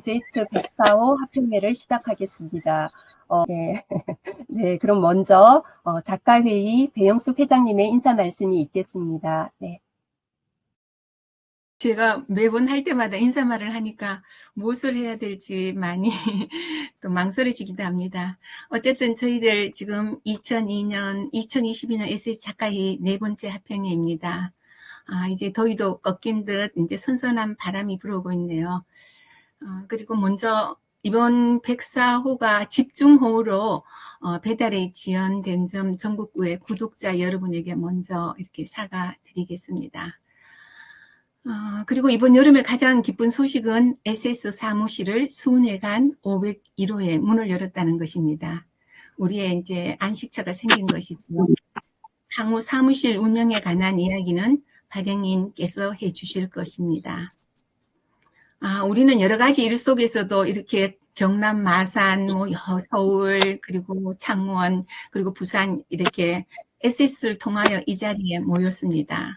에세이스트 104호 학평회를 시작하겠습니다. 네. 네, 그럼 먼저 작가회의 배영숙 회장님의 인사 말씀이 있겠습니다. 네. 제가 매번 할 때마다 인사말을 하니까 무엇을 해야 될지 많이 또 망설여지기도 합니다. 어쨌든 저희들 지금 2022년 에세이 작가회의 네 번째 합평회입니다. 이제 더위도 꺾인 듯 이제 선선한 바람이 불어오고 있네요. 그리고 먼저 이번 104호가 집중호우로 배달에 지연된 점 전국구의 구독자 여러분에게 먼저 이렇게 사과드리겠습니다. 그리고 이번 여름에 가장 기쁜 소식은 SS 사무실을 수년간 501호에 문을 열었다는 것입니다. 우리의 이제 안식처가 생긴 것이죠. 향후 사무실 운영에 관한 이야기는 발행인께서 해주실 것입니다. 우리는 여러 가지 일 속에서도 이렇게 경남, 마산, 서울, 그리고 창원, 그리고 부산 이렇게 SS를 통하여 이 자리에 모였습니다.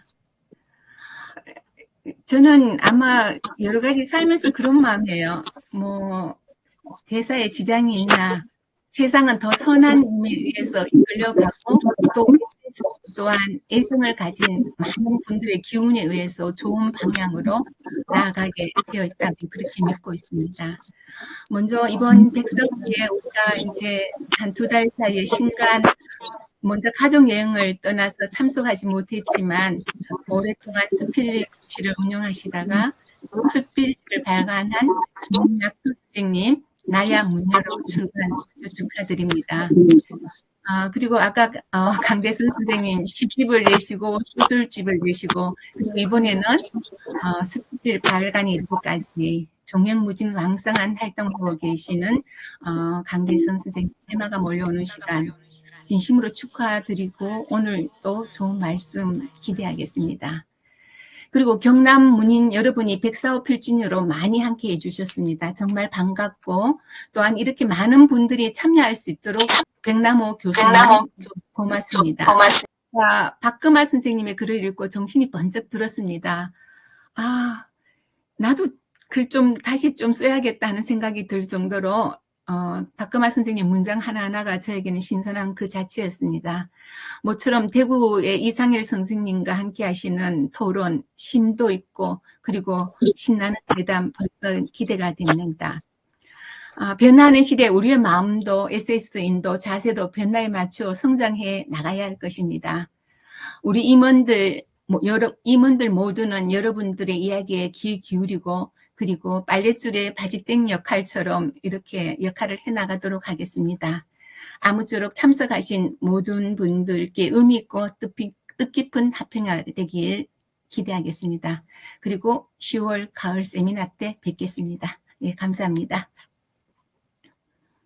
저는 아마 여러 가지 살면서 그런 마음이에요. 대사에 지장이 있나, 세상은 더 선한 의미에서 이끌려가고 또 또한 애정을 가진 많은 분들의 기운에 의해서 좋은 방향으로 나아가게 되어 있다고 그렇게 믿고 있습니다. 먼저 이번 104호에 우리가 이제 한 2달 사이에 신간 먼저 가족여행을 떠나서 참석하지 못했지만 오랫동안 스필립시를 운영하시다가 스필립시를 발간한 김낙도 선생님 나야 문여로 출간 축하드립니다. 그리고 아까 강대순 선생님 시집을 내시고 소설집을 내시고 그리고 이번에는 스필립시 발간이 이르기까지 종횡무진왕성한 활동하고 계시는 강대순 선생님 테마가 몰려오는 시간 진심으로 축하드리고 오늘 또 좋은 말씀 기대하겠습니다. 그리고 경남 문인 여러분이 104호 필진으로 많이 함께해 주셨습니다. 정말 반갑고 또한 이렇게 많은 분들이 참여할 수 있도록 백남호 교수님 고맙습니다. 박금아 선생님의 글을 읽고 정신이 번쩍 들었습니다. 나도 글 좀 다시 좀 써야겠다는 생각이 들 정도로 박금아 선생님 문장 하나하나가 저에게는 신선한 그 자체였습니다. 모처럼 대구의 이상일 선생님과 함께 하시는 토론 심도 있고 그리고 신나는 대담 벌써 기대가 됩니다. 변화하는 시대에 우리의 마음도 SS인도 자세도 변화에 맞추어 성장해 나가야 할 것입니다. 우리 임원들 모두는 여러분들의 이야기에 귀 기울이고 그리고 빨랫줄의 바지땡 역할처럼 이렇게 역할을 해나가도록 하겠습니다. 아무쪼록 참석하신 모든 분들께 의미 있고 뜻깊은 합평회가 되길 기대하겠습니다. 그리고 10월 가을 세미나 때 뵙겠습니다. 네, 감사합니다.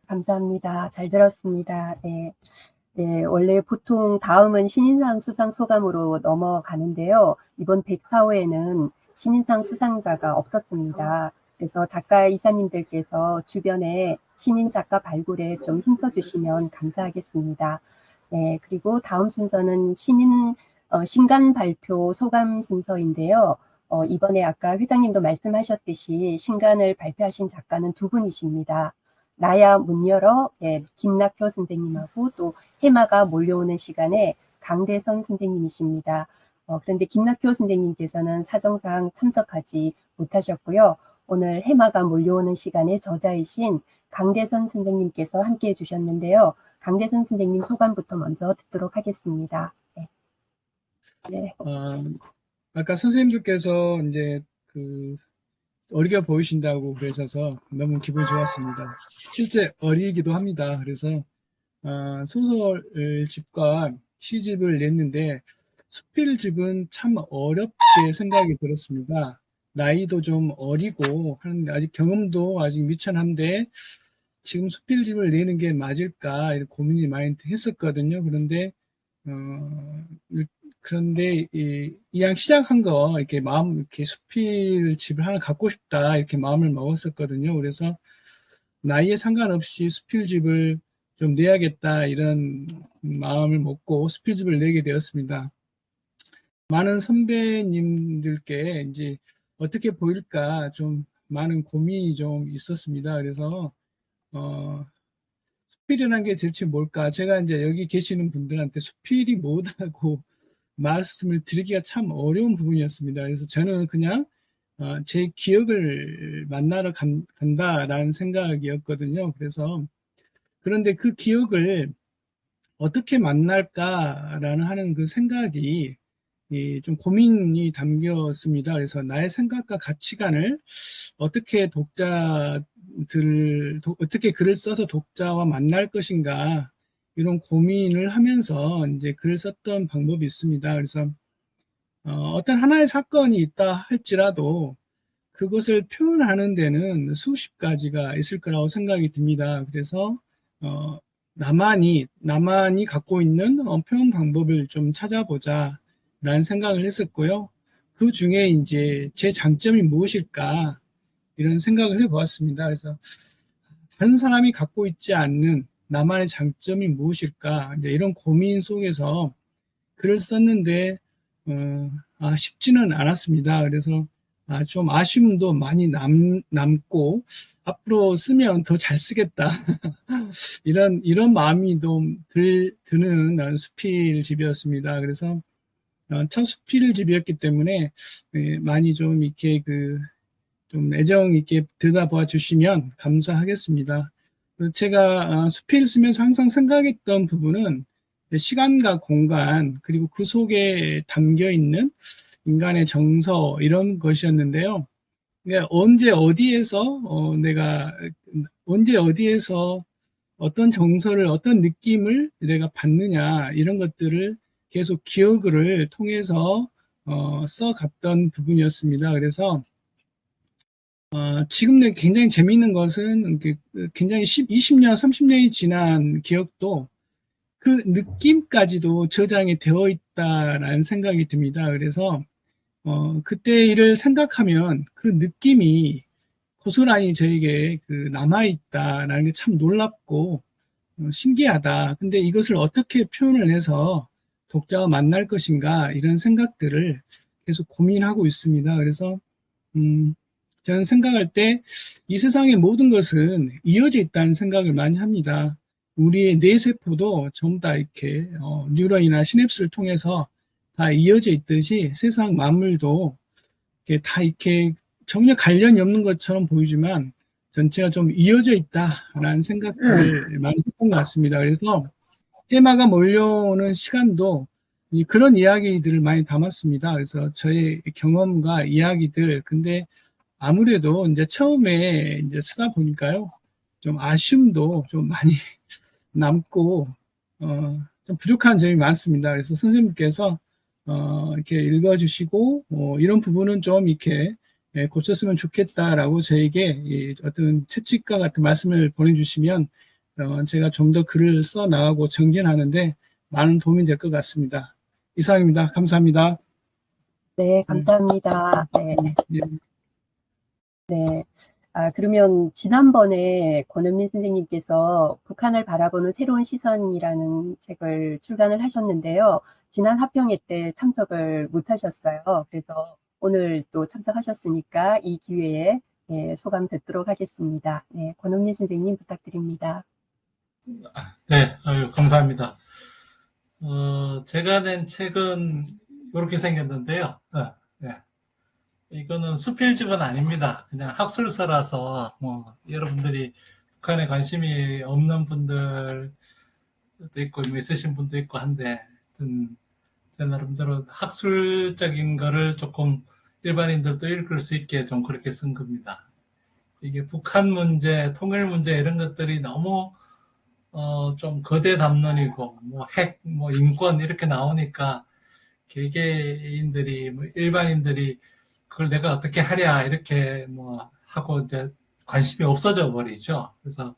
감사합니다. 잘 들었습니다. 네. 네, 원래 보통 다음은 신인상 수상 소감으로 넘어가는데요. 이번 104호에는 신인상 수상자가 없었습니다. 그래서 작가 이사님들께서 주변에 신인 작가 발굴에 좀 힘써주시면 감사하겠습니다. 네, 그리고 다음 순서는 신간 발표 소감 순서인데요. 이번에 아까 회장님도 말씀하셨듯이 신간을 발표하신 작가는 두 분이십니다. 나야 문 열어, 네, 김낙표 선생님하고 또 해마가 몰려오는 시간에 강대선 선생님이십니다. 그런데 김낙표 선생님께서는 사정상 참석하지 못하셨고요. 오늘 해마가 몰려오는 시간에 저자이신 강대선 선생님께서 함께 해주셨는데요. 강대선 선생님 소감부터 먼저 듣도록 하겠습니다. 네. 네. 아까 선생님들께서 이제 어리게 보이신다고 그러셔서 너무 기분이 좋았습니다. 실제 어리기도 합니다. 그래서 소설집과 시집을 냈는데 수필집은 참 어렵게 생각이 들었습니다. 나이도 좀 어리고 하는데 아직 경험도 아직 미천한데 지금 수필집을 내는 게 맞을까 이런 고민이 많이 했었거든요. 그런데 이왕 시작한 거 이렇게 이렇게 수필집을 하나 갖고 싶다 이렇게 마음을 먹었었거든요. 그래서 나이에 상관없이 수필집을 좀 내야겠다 이런 마음을 먹고 수필집을 내게 되었습니다. 많은 선배님들께 이제 어떻게 보일까 좀 많은 고민이 좀 있었습니다. 그래서 수필이라는 게 대체 뭘까? 제가 이제 여기 계시는 분들한테 수필이 뭐다고 말씀을 드리기가 참 어려운 부분이었습니다. 그래서 저는 그냥 제 기억을 만나러 간다라는 생각이었거든요. 그래서 그런데 그 기억을 어떻게 만날까라는 하는 그 생각이 좀 고민이 담겼습니다. 그래서 나의 생각과 가치관을 어떻게 어떻게 글을 써서 독자와 만날 것인가, 이런 고민을 하면서 이제 글을 썼던 방법이 있습니다. 그래서 어떤 하나의 사건이 있다 할지라도 그것을 표현하는 데는 수십 가지가 있을 거라고 생각이 듭니다. 그래서 나만이 갖고 있는 표현 방법을 좀 찾아보자 라는 생각을 했었고요. 그 중에 이제 제 장점이 무엇일까, 이런 생각을 해보았습니다. 그래서 다른 사람이 갖고 있지 않는 나만의 장점이 무엇일까, 이제 이런 고민 속에서 글을 썼는데 쉽지는 않았습니다. 그래서 좀 아쉬움도 많이 남고 앞으로 쓰면 더 잘 쓰겠다 이런 마음이 좀 드는 수필집이었습니다. 그래서 첫 수필집이었기 때문에 많이 좀 이렇게 좀 애정 있게 들여다봐 주시면 감사하겠습니다. 제가 수필 쓰면서 항상 생각했던 부분은 시간과 공간, 그리고 그 속에 담겨 있는 인간의 정서, 이런 것이었는데요. 그러니까 언제 어디에서 어떤 정서를, 어떤 느낌을 내가 받느냐, 이런 것들을 계속 기억을 통해서 써갔던 부분이었습니다. 그래서 지금 굉장히 재미있는 것은 굉장히 20년, 30년이 지난 기억도 그 느낌까지도 저장이 되어 있다라는 생각이 듭니다. 그래서 그때 일을 생각하면 그 느낌이 고스란히 저에게 남아있다라는 게 참 놀랍고 신기하다. 근데 이것을 어떻게 표현을 해서 독자와 만날 것인가, 이런 생각들을 계속 고민하고 있습니다. 그래서 저는 생각할 때 이 세상의 모든 것은 이어져 있다는 생각을 많이 합니다. 우리의 뇌세포도 전부 다 이렇게 뉴런이나 시냅스를 통해서 다 이어져 있듯이 세상 만물도 다 이렇게 전혀 관련이 없는 것처럼 보이지만 전체가 좀 이어져 있다라는 생각을 많이 했던 것 같습니다. 그래서 테마가 몰려오는 시간도 그런 이야기들을 많이 담았습니다. 그래서 저의 경험과 이야기들, 근데 아무래도 이제 처음에 이제 쓰다 보니까요, 좀 아쉬움도 좀 많이 남고 좀 부족한 점이 많습니다. 그래서 선생님께서 이렇게 읽어주시고 이런 부분은 좀 이렇게 고쳤으면 좋겠다라고 저에게 어떤 채찍과 같은 말씀을 보내주시면 제가 좀 더 글을 써 나가고 정진하는데 많은 도움이 될 것 같습니다. 이상입니다. 감사합니다. 네, 감사합니다. 네. 예. 네. 그러면 지난번에 권은민 선생님께서 북한을 바라보는 새로운 시선이라는 책을 출간을 하셨는데요. 지난 화평회 때 참석을 못 하셨어요. 그래서 오늘 또 참석하셨으니까 이 기회에 소감 듣도록 하겠습니다. 네, 권은민 선생님 부탁드립니다. 네, 감사합니다. 제가 낸 책은 이렇게 생겼는데요. 네. 이거는 수필집은 아닙니다. 그냥 학술서라서 여러분들이 북한에 관심이 없는 분들도 있고 있으신 분도 있고 한데, 제 나름대로 학술적인 거를 조금 일반인들도 읽을 수 있게 좀 그렇게 쓴 겁니다. 이게 북한 문제, 통일 문제 이런 것들이 너무 좀 거대 담론이고 핵, 인권 이렇게 나오니까 개개인들이 일반인들이 그걸 내가 어떻게 하랴 이렇게 하고 이제 관심이 없어져 버리죠. 그래서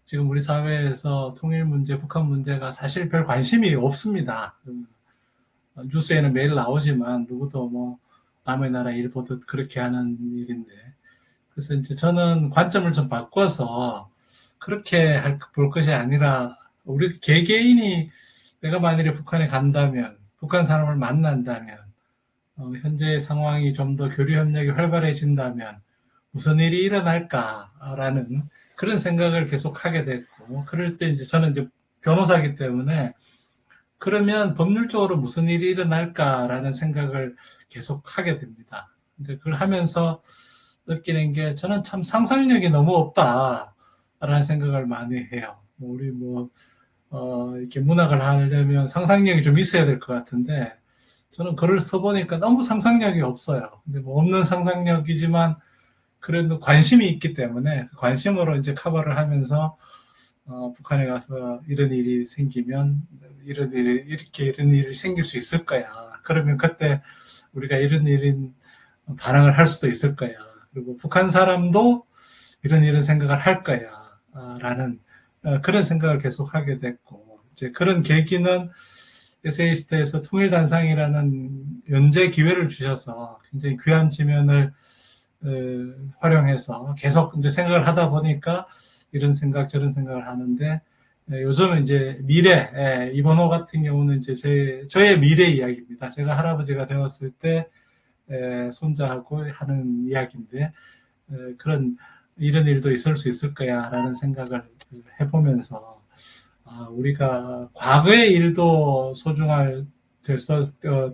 지금 우리 사회에서 통일 문제, 북한 문제가 사실 별 관심이 없습니다. 뉴스에는 매일 나오지만 누구도 남의 나라 일 보듯 그렇게 하는 일인데, 그래서 이제 저는 관점을 좀 바꿔서 그렇게 볼 것이 아니라 우리 개개인이 내가 만일에 북한에 간다면, 북한 사람을 만난다면, 현재의 상황이 좀 더 교류 협력이 활발해진다면 무슨 일이 일어날까라는 그런 생각을 계속 하게 됐고, 그럴 때 이제 저는 이제 변호사이기 때문에 그러면 법률적으로 무슨 일이 일어날까라는 생각을 계속 하게 됩니다. 근데 그걸 하면서 느끼는 게 저는 참 상상력이 너무 없다라는 생각을 많이 해요. 우리 이렇게 문학을 하려면 상상력이 좀 있어야 될 것 같은데, 저는 글을 써보니까 너무 상상력이 없어요. 근데 없는 상상력이지만 그래도 관심이 있기 때문에 그 관심으로 이제 커버를 하면서 북한에 가서 이런 일이 생기면 이런 일이 생길 수 있을 거야. 그러면 그때 우리가 이런 일인 반응을 할 수도 있을 거야. 그리고 북한 사람도 이런 생각을 할 거야. 라는 그런 생각을 계속 하게 됐고, 이제 그런 계기는 에세이스트에서 통일단상이라는 연재 기회를 주셔서 굉장히 귀한 지면을 활용해서 계속 이제 생각을 하다 보니까 이런 생각 저런 생각을 하는데, 요즘은 이제 미래, 이번호 같은 경우는 이제 저의 미래 이야기입니다. 제가 할아버지가 되었을 때 손자하고 하는 이야기인데, 이런 일도 있을 수 있을 거야 라는 생각을 해보면서, 우리가 과거의 일도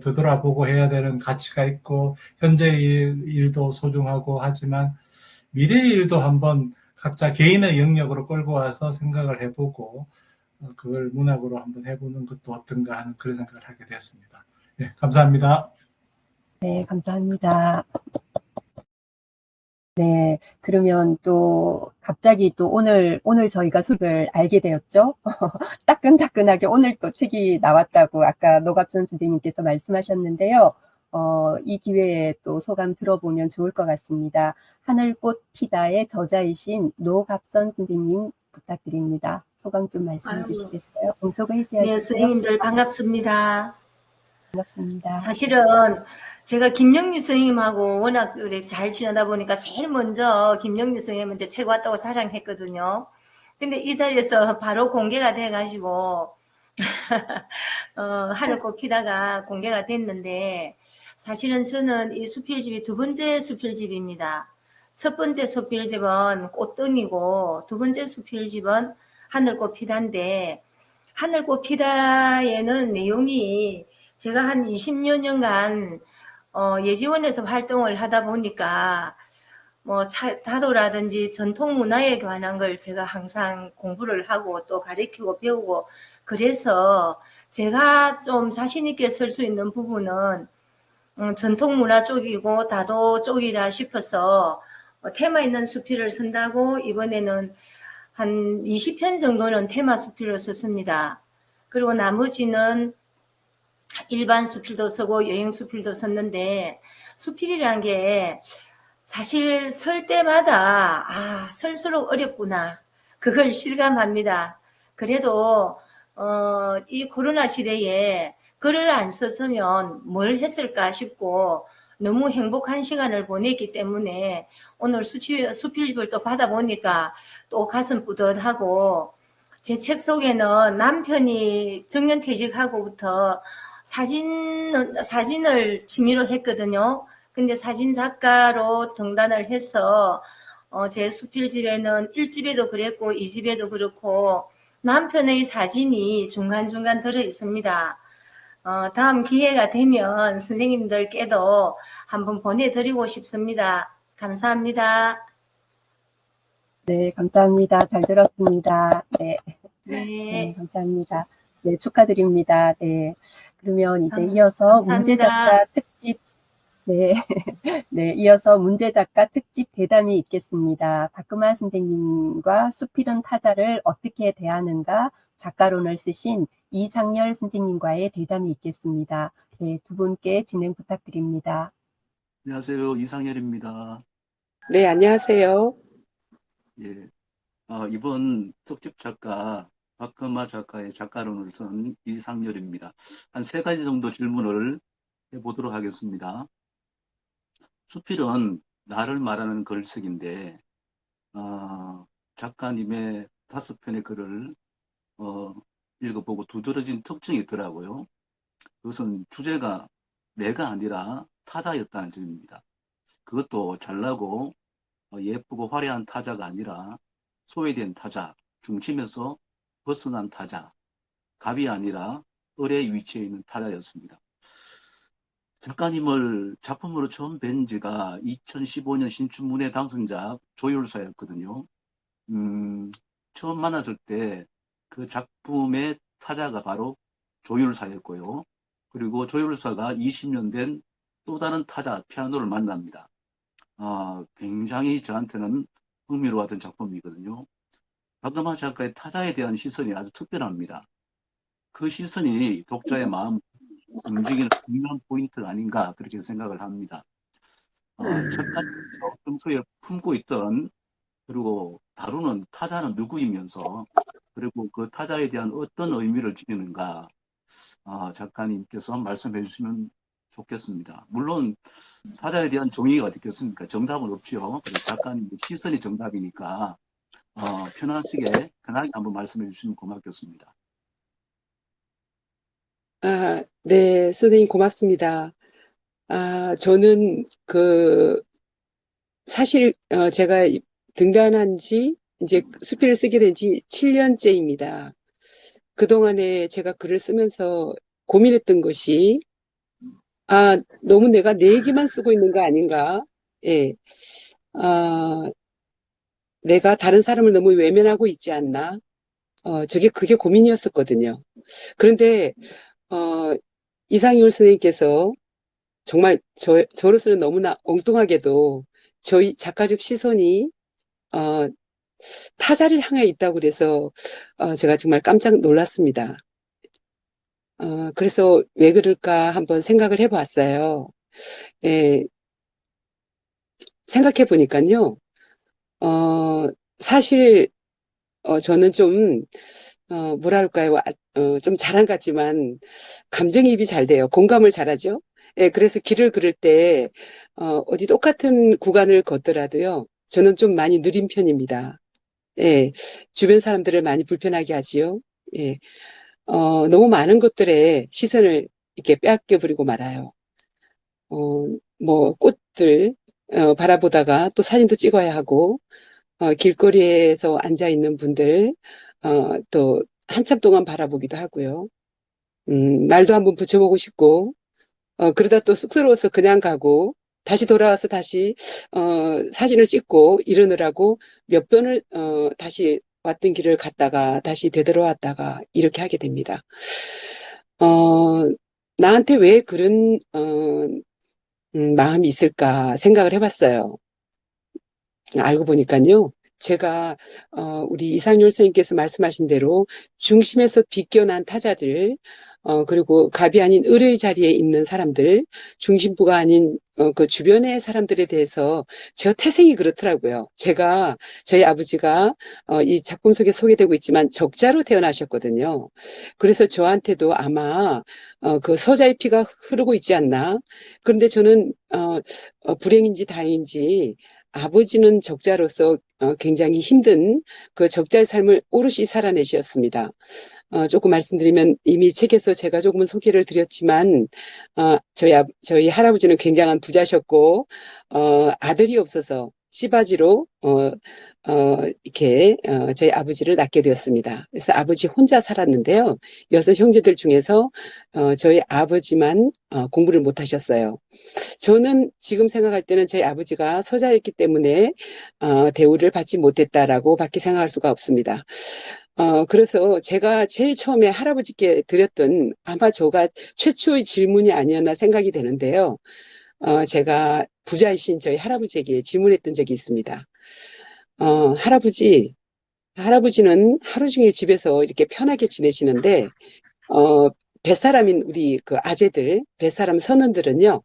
되돌아보고 해야 되는 가치가 있고, 현재의 일도 소중하고 하지만 미래의 일도 한번 각자 개인의 영역으로 끌고 와서 생각을 해보고, 그걸 문학으로 한번 해보는 것도 어떤가 하는 그런 생각을 하게 되었습니다. 네, 감사합니다. 네, 감사합니다. 네, 그러면 또 갑자기 또 오늘 저희가 소식을 알게 되었죠. 따끈따끈하게 오늘 또 책이 나왔다고 아까 노갑선 선생님께서 말씀하셨는데요. 이 기회에 또 소감 들어보면 좋을 것 같습니다. 하늘꽃 피다의 저자이신 노갑선 선생님 부탁드립니다. 소감 좀 말씀해 주시겠어요? 공소가 네, 해지하시고요. 선생님들 반갑습니다. 반갑습니다. 사실은 제가 김영유 선생님하고 워낙 잘 지내다 보니까 제일 먼저 김영유 선생님한테 책 왔다고 자랑했거든요. 근데 이 자리에서 바로 공개가 돼가지고 하늘꽃 피다가 공개가 됐는데, 사실은 저는 이 수필집이 두 번째 수필집입니다. 첫 번째 수필집은 꽃등이고 두 번째 수필집은 하늘꽃 피다인데, 하늘꽃 피다에는 내용이 제가 한 20여 년간 예지원에서 활동을 하다 보니까 다도라든지 전통 문화에 관한 걸 제가 항상 공부를 하고 또 가르치고 배우고, 그래서 제가 좀 자신 있게 쓸 수 있는 부분은 전통 문화 쪽이고 다도 쪽이라 싶어서 테마 있는 수필을 쓴다고 이번에는 한 20편 정도는 테마 수필을 썼습니다. 그리고 나머지는 일반 수필도 쓰고 여행 수필도 썼는데, 수필이라는 게 사실 쓸 때마다 쓸수록 어렵구나, 그걸 실감합니다. 그래도 이 코로나 시대에 글을 안 썼으면 뭘 했을까 싶고 너무 행복한 시간을 보냈기 때문에 오늘 수필집을 또 받아보니까 또 가슴 뿌듯하고, 제 책 속에는 남편이 정년퇴직하고부터 사진을 취미로 했거든요. 근데 사진 작가로 등단을 해서 제 수필집에는 1집에도 그랬고 2집에도 그렇고 남편의 사진이 중간중간 들어 있습니다. 다음 기회가 되면 선생님들께도 한번 보내드리고 싶습니다. 감사합니다. 네, 감사합니다. 잘 들었습니다. 네. 네. 네, 감사합니다. 네, 축하드립니다. 네. 그러면 이제 이어서 감사합니다. 문제작가 특집, 네. 네, 이어서 문제작가 특집 대담이 있겠습니다. 박금화 선생님과 수필은 타자를 어떻게 대하는가 작가론을 쓰신 이상열 선생님과의 대담이 있겠습니다. 네, 두 분께 진행 부탁드립니다. 안녕하세요. 이상열입니다. 네, 안녕하세요. 예. 이번 특집 작가, 박금화 작가의 작가론을 쓴 이상열입니다. 한 3가지 정도 질문을 해보도록 하겠습니다. 수필은 나를 말하는 글쓰기인데, 작가님의 5편의 글을 읽어보고 두드러진 특징이 있더라고요. 그것은 주제가 내가 아니라 타자였다는 점입니다. 그것도 잘나고 예쁘고 화려한 타자가 아니라 소외된 타자, 중심에서 벗어난 타자, 갑이 아니라 을의 위치에 있는 타자였습니다. 작가님을 작품으로 처음 뵌 지가 2015년 신춘문예 당선자 조율사였거든요. 처음 만났을 때 그 작품의 타자가 바로 조율사였고요. 그리고 조율사가 20년 된 또 다른 타자 피아노를 만납니다. 굉장히 저한테는 흥미로웠던 작품이거든요. 박금화 작가의 타자에 대한 시선이 아주 특별합니다. 그 시선이 독자의 마음 움직이는 중요한 포인트가 아닌가 그렇게 생각을 합니다. 작가님께서 평소에 품고 있던 그리고 다루는 타자는 누구이면서 그리고 그 타자에 대한 어떤 의미를 지니는가 작가님께서 말씀해 주시면 좋겠습니다. 물론 타자에 대한 정의가 어디 있겠습니까? 정답은 없죠. 그래서 작가님 시선이 정답이니까 편하게 한번 말씀해 주시면 고맙겠습니다. 네, 선생님 고맙습니다. 저는 사실 제가 등단한 지 이제 수필을 쓰게 된 지 7년째입니다. 그동안에 제가 글을 쓰면서 고민했던 것이 너무 내가 내 얘기만 쓰고 있는 거 아닌가? 예. 내가 다른 사람을 너무 외면하고 있지 않나? 그게 고민이었었거든요. 그런데 이상열 선생님께서 정말 저로서는 너무나 엉뚱하게도 저희 작가적 시선이 타자를 향해 있다고 그래서 제가 정말 깜짝 놀랐습니다. 그래서 왜 그럴까 한번 생각을 해봤어요. 예, 생각해 보니까요. 사실 저는 좀 뭐랄까요, 좀 자랑 같지만 감정이입이 잘 돼요. 공감을 잘하죠. 예, 그래서 길을 걸을 때 어디 똑같은 구간을 걷더라도요. 저는 좀 많이 느린 편입니다. 예, 주변 사람들을 많이 불편하게 하지요. 예, 너무 많은 것들에 시선을 이렇게 빼앗겨 버리고 말아요. 뭐 꽃들 바라보다가 또 사진도 찍어야 하고 길거리에서 앉아 있는 분들 또 한참 동안 바라보기도 하고요. 말도 한번 붙여보고 싶고 그러다 또 쑥스러워서 그냥 가고 다시 돌아와서 다시 사진을 찍고 이러느라고 몇 번을 다시 왔던 길을 갔다가 다시 되돌아왔다가 이렇게 하게 됩니다. 나한테 왜 그런 마음이 있을까 생각을 해봤어요. 알고 보니까요. 제가 우리 이상열 선생님께서 말씀하신 대로 중심에서 비껴난 타자들 그리고 갑이 아닌 을의 자리에 있는 사람들 중심부가 아닌 그 주변의 사람들에 대해서 저 태생이 그렇더라고요. 저희 아버지가 이 작품 속에 소개되고 있지만 적자로 태어나셨거든요. 그래서 저한테도 아마 그 서자의 피가 흐르고 있지 않나. 그런데 저는 불행인지 다행인지 아버지는 적자로서 굉장히 힘든 그 적자의 삶을 오롯이 살아내셨습니다. 조금 말씀드리면 이미 책에서 제가 조금은 소개를 드렸지만 저희 할아버지는 굉장한 부자셨고 아들이 없어서 씨바지로 이렇게 저희 아버지를 낳게 되었습니다. 그래서 아버지 혼자 살았는데요. 6형제들 중에서 저희 아버지만 공부를 못하셨어요. 저는 지금 생각할 때는 저희 아버지가 서자였기 때문에 대우를 받지 못했다라고 밖에 생각할 수가 없습니다. 그래서 제가 제일 처음에 할아버지께 드렸던 아마 저가 최초의 질문이 아니었나 생각이 되는데요. 제가 부자이신 저희 할아버지에게 질문했던 적이 있습니다. 할아버지는 하루 종일 집에서 이렇게 편하게 지내시는데 뱃사람인 우리 그 아재들, 뱃사람 선원들은요,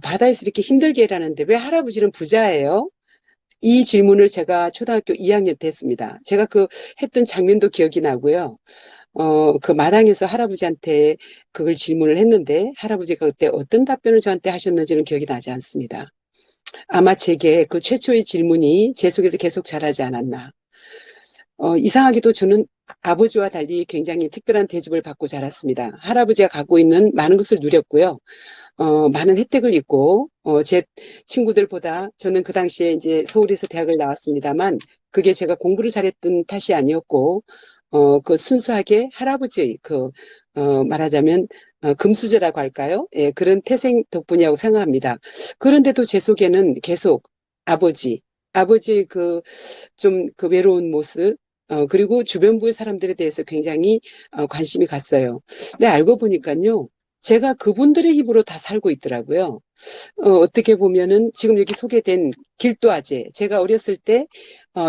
바다에서 이렇게 힘들게 일하는데 왜 할아버지는 부자예요? 이 질문을 제가 초등학교 2학년 때 했습니다. 제가 했던 장면도 기억이 나고요. 그 마당에서 할아버지한테 그걸 질문을 했는데 할아버지가 그때 어떤 답변을 저한테 하셨는지는 기억이 나지 않습니다. 아마 제게 그 최초의 질문이 제 속에서 계속 자라지 않았나. 이상하게도 저는 아버지와 달리 굉장히 특별한 대접을 받고 자랐습니다. 할아버지가 갖고 있는 많은 것을 누렸고요. 많은 혜택을 입고, 제 친구들보다 저는 그 당시에 이제 서울에서 대학을 나왔습니다만, 그게 제가 공부를 잘했던 탓이 아니었고, 그 순수하게 할아버지의 말하자면, 금수저라고 할까요? 예, 그런 태생 덕분이라고 생각합니다. 그런데도 제 속에는 계속 아버지의 좀 그 외로운 모습, 그리고 주변부의 사람들에 대해서 굉장히 관심이 갔어요. 근데 알고 보니까요, 제가 그분들의 힘으로 다 살고 있더라고요. 어떻게 보면은 지금 여기 소개된 길도아제, 제가 어렸을 때,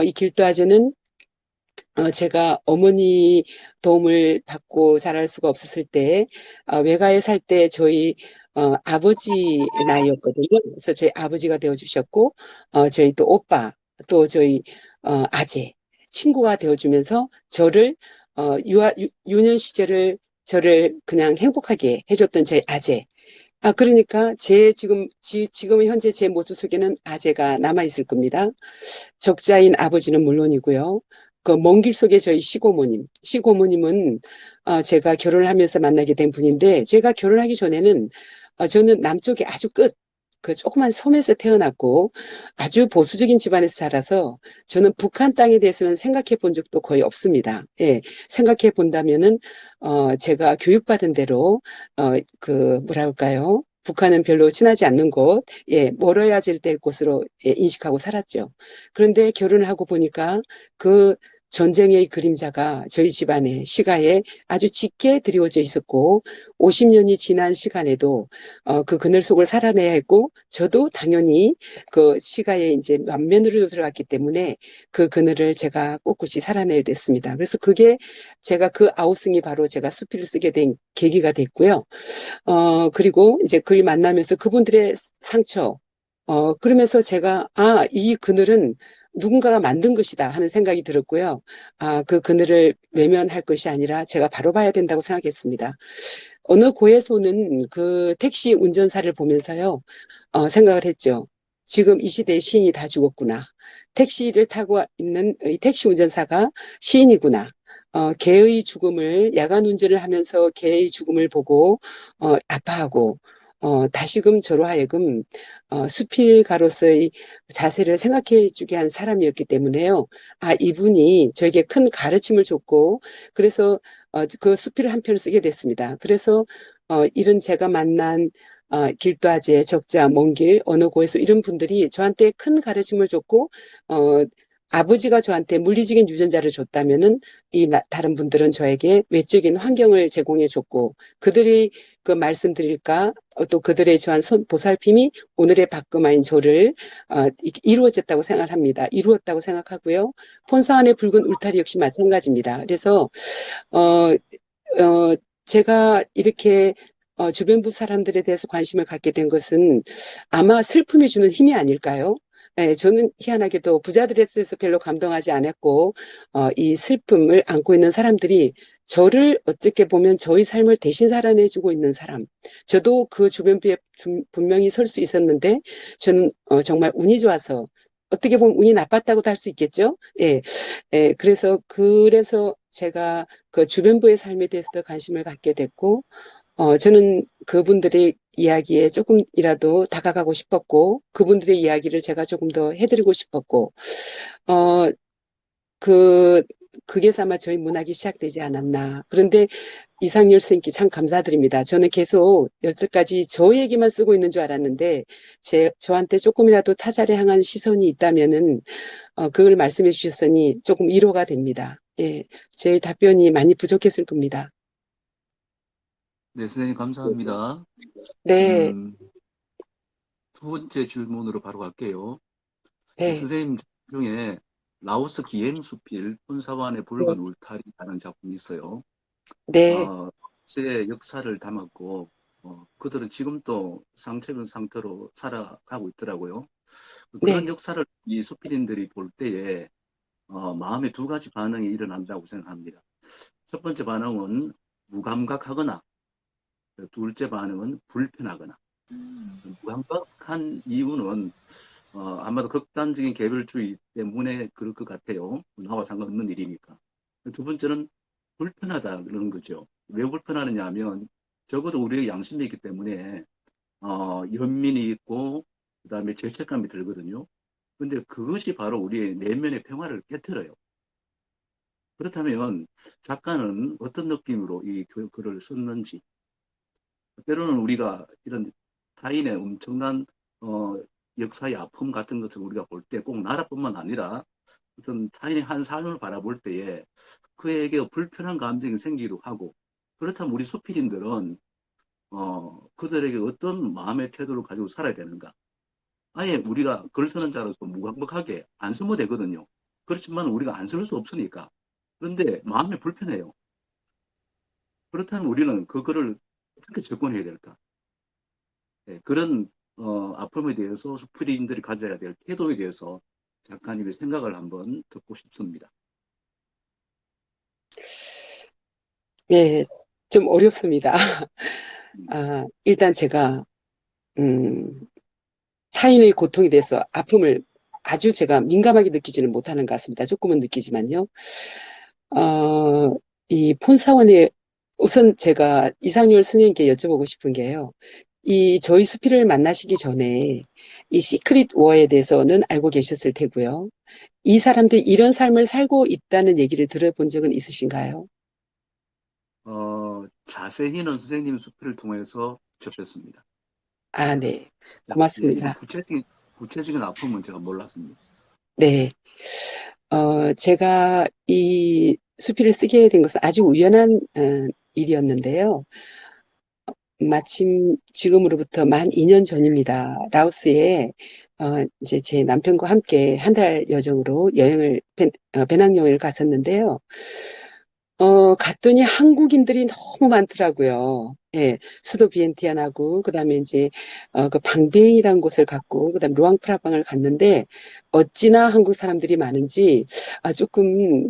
이 길도아제는 제가 어머니 도움을 받고 자랄 수가 없었을 때, 외가에 살 때 저희 아버지 나이였거든요. 그래서 저희 아버지가 되어주셨고, 저희 또 오빠, 또 저희 아재, 친구가 되어주면서 저를, 유년 시절을 저를 그냥 행복하게 해줬던 저희 아재. 그러니까 지금 현재 제 모습 속에는 아재가 남아있을 겁니다. 적자인 아버지는 물론이고요. 그 먼 길 속에 저희 시고모님은 제가 결혼을 하면서 만나게 된 분인데, 제가 결혼하기 전에는 저는 남쪽에 아주 그 조그만 섬에서 태어났고 아주 보수적인 집안에서 자라서 저는 북한 땅에 대해서는 생각해 본 적도 거의 없습니다. 예, 생각해 본다면은 제가 교육받은 대로 뭐랄까요? 북한은 별로 친하지 않는 곳, 예, 멀어야 될 곳으로 예, 인식하고 살았죠. 그런데 결혼을 하고 보니까 그 전쟁의 그림자가 저희 집안의 시가에 아주 짙게 드리워져 있었고, 50년이 지난 시간에도 그 그늘 속을 살아내야 했고, 저도 당연히 그 시가에 이제 만면으로 들어갔기 때문에 그 그늘을 제가 꿋꿋이 살아내야 됐습니다. 그래서 그게 제가 그 아우성이 바로 제가 수필을 쓰게 된 계기가 됐고요. 그리고 이제 그를 만나면서 그분들의 상처, 그러면서 제가, 이 그늘은 누군가가 만든 것이다 하는 생각이 들었고요. 그 그늘을 외면할 것이 아니라 제가 바로 봐야 된다고 생각했습니다. 어느 고에서는 그 택시 운전사를 보면서요, 생각을 했죠. 지금 이 시대의 시인이 다 죽었구나. 택시를 타고 있는 이 택시 운전사가 시인이구나. 개의 죽음을, 야간 운전을 하면서 개의 죽음을 보고, 아파하고, 다시금 저로 하여금, 수필가로서의 자세를 생각해 주게 한 사람이었기 때문에요. 이분이 저에게 큰 가르침을 줬고, 그래서, 그 수필을 한 편을 쓰게 됐습니다. 그래서, 이런 제가 만난 길도아제, 적자, 먼길, 어느 고에서 이런 분들이 저한테 큰 가르침을 줬고, 아버지가 저한테 물리적인 유전자를 줬다면은 다른 분들은 저에게 외적인 환경을 제공해 줬고, 그들이 그 말씀드릴까, 또 그들의 저한 보살핌이 오늘의 박금아인 저를 이루어졌다고 생각을 합니다. 이루었다고 생각하고요. 본사 안의 붉은 울타리 역시 마찬가지입니다. 그래서 어, 제가 이렇게 주변부 사람들에 대해서 관심을 갖게 된 것은 아마 슬픔이 주는 힘이 아닐까요? 네, 저는 희한하게도 부자들에 대해서 별로 감동하지 않았고, 이 슬픔을 안고 있는 사람들이 저를 어떻게 보면 저희 삶을 대신 살아내주고 있는 사람. 저도 그 주변부에 분명히 설 수 있었는데, 저는 정말 운이 좋아서, 어떻게 보면 운이 나빴다고도 할 수 있겠죠? 예, 예, 그래서 제가 그 주변부의 삶에 대해서도 관심을 갖게 됐고, 저는 그분들의 이야기에 조금이라도 다가가고 싶었고, 그분들의 이야기를 제가 조금 더 해드리고 싶었고, 어, 그, 그게 아마 저희 문학이 시작되지 않았나. 그런데 이상열 선생님께 참 감사드립니다. 저는 계속 여태까지 저 얘기만 쓰고 있는 줄 알았는데, 저한테 조금이라도 타자를 향한 시선이 있다면은, 그걸 말씀해 주셨으니 조금 위로가 됩니다. 예, 제 답변이 많이 부족했을 겁니다. 네, 선생님 감사합니다. 네, 두 번째 질문으로 바로 갈게요. 네, 선생님 중에 라오스 기행수필 폰사완의 네, 붉은 울타리라는 작품이 있어요. 네, 제 역사를 담았고 그들은 지금도 상처된 상태로 살아가고 있더라고요. 그런 네, 역사를 이 수필인들이 볼 때에 마음에 두 가지 반응이 일어난다고 생각합니다. 첫 번째 반응은 무감각하거나 둘째 반응은 불편하거나. 무감각한 이유는 아마도 극단적인 개별주의 때문에 그럴 것 같아요. 나와 상관없는 일이니까. 두 번째는 불편하다 그러는 거죠. 왜 불편하느냐 하면 적어도 우리의 양심이 있기 때문에 연민이 있고, 그 다음에 죄책감이 들거든요. 근데 그것이 바로 우리의 내면의 평화를 깨뜨려요. 그렇다면 작가는 어떤 느낌으로 이 글을 썼는지, 때로는 우리가 이런 타인의 엄청난 어, 역사의 아픔 같은 것을 우리가 볼 때 꼭 나라뿐만 아니라 어떤 타인의 한 삶을 바라볼 때에 그에게 불편한 감정이 생기기도 하고, 그렇다면 우리 수필인들은 그들에게 어떤 마음의 태도를 가지고 살아야 되는가? 아예 우리가 글 쓰는 자로서 무감각하게 안 쓰면 되거든요. 그렇지만 우리가 안 쓸 수 없으니까. 그런데 마음이 불편해요. 그렇다면 우리는 그 글을 어떻게 접근해야 될까? 네, 그런 아픔에 대해서 수필인들이 가져야 될 태도에 대해서 작가님의 생각을 한번 듣고 싶습니다. 예, 좀 어렵습니다. 음, 일단 제가, 음, 타인의 고통에 대해서 아픔을 아주 제가 민감하게 느끼지는 못하는 것 같습니다. 조금은 느끼지만요. 어, 이 폰사원의 우선 제가 이상열 선생님께 여쭤보고 싶은 게요. 이 저희 수필을 만나시기 전에 이 시크릿 워에 대해서는 알고 계셨을 테고요. 이 사람들이 이런 삶을 살고 있다는 얘기를 들어본 적은 있으신가요? 자세히는 선생님 수필을 통해서 접했습니다. 아, 네. 예, 이런 고맙습니다. 구체적인 아픔은 제가 몰랐습니다. 네. 제가 이 수필을 쓰게 된 것은 아주 우연한 일이었는데요. 마침 지금으로부터 만 2년 전입니다. 라오스에 이제 제 남편과 함께 한 달 여정으로 배낭여행을 갔었는데요. 갔더니 한국인들이 너무 많더라고요. 예, 수도 비엔티안하고, 그 다음에 이제, 그 방베이라는 곳을 갔고, 그 다음에 루앙프라방을 갔는데, 어찌나 한국 사람들이 많은지, 조금,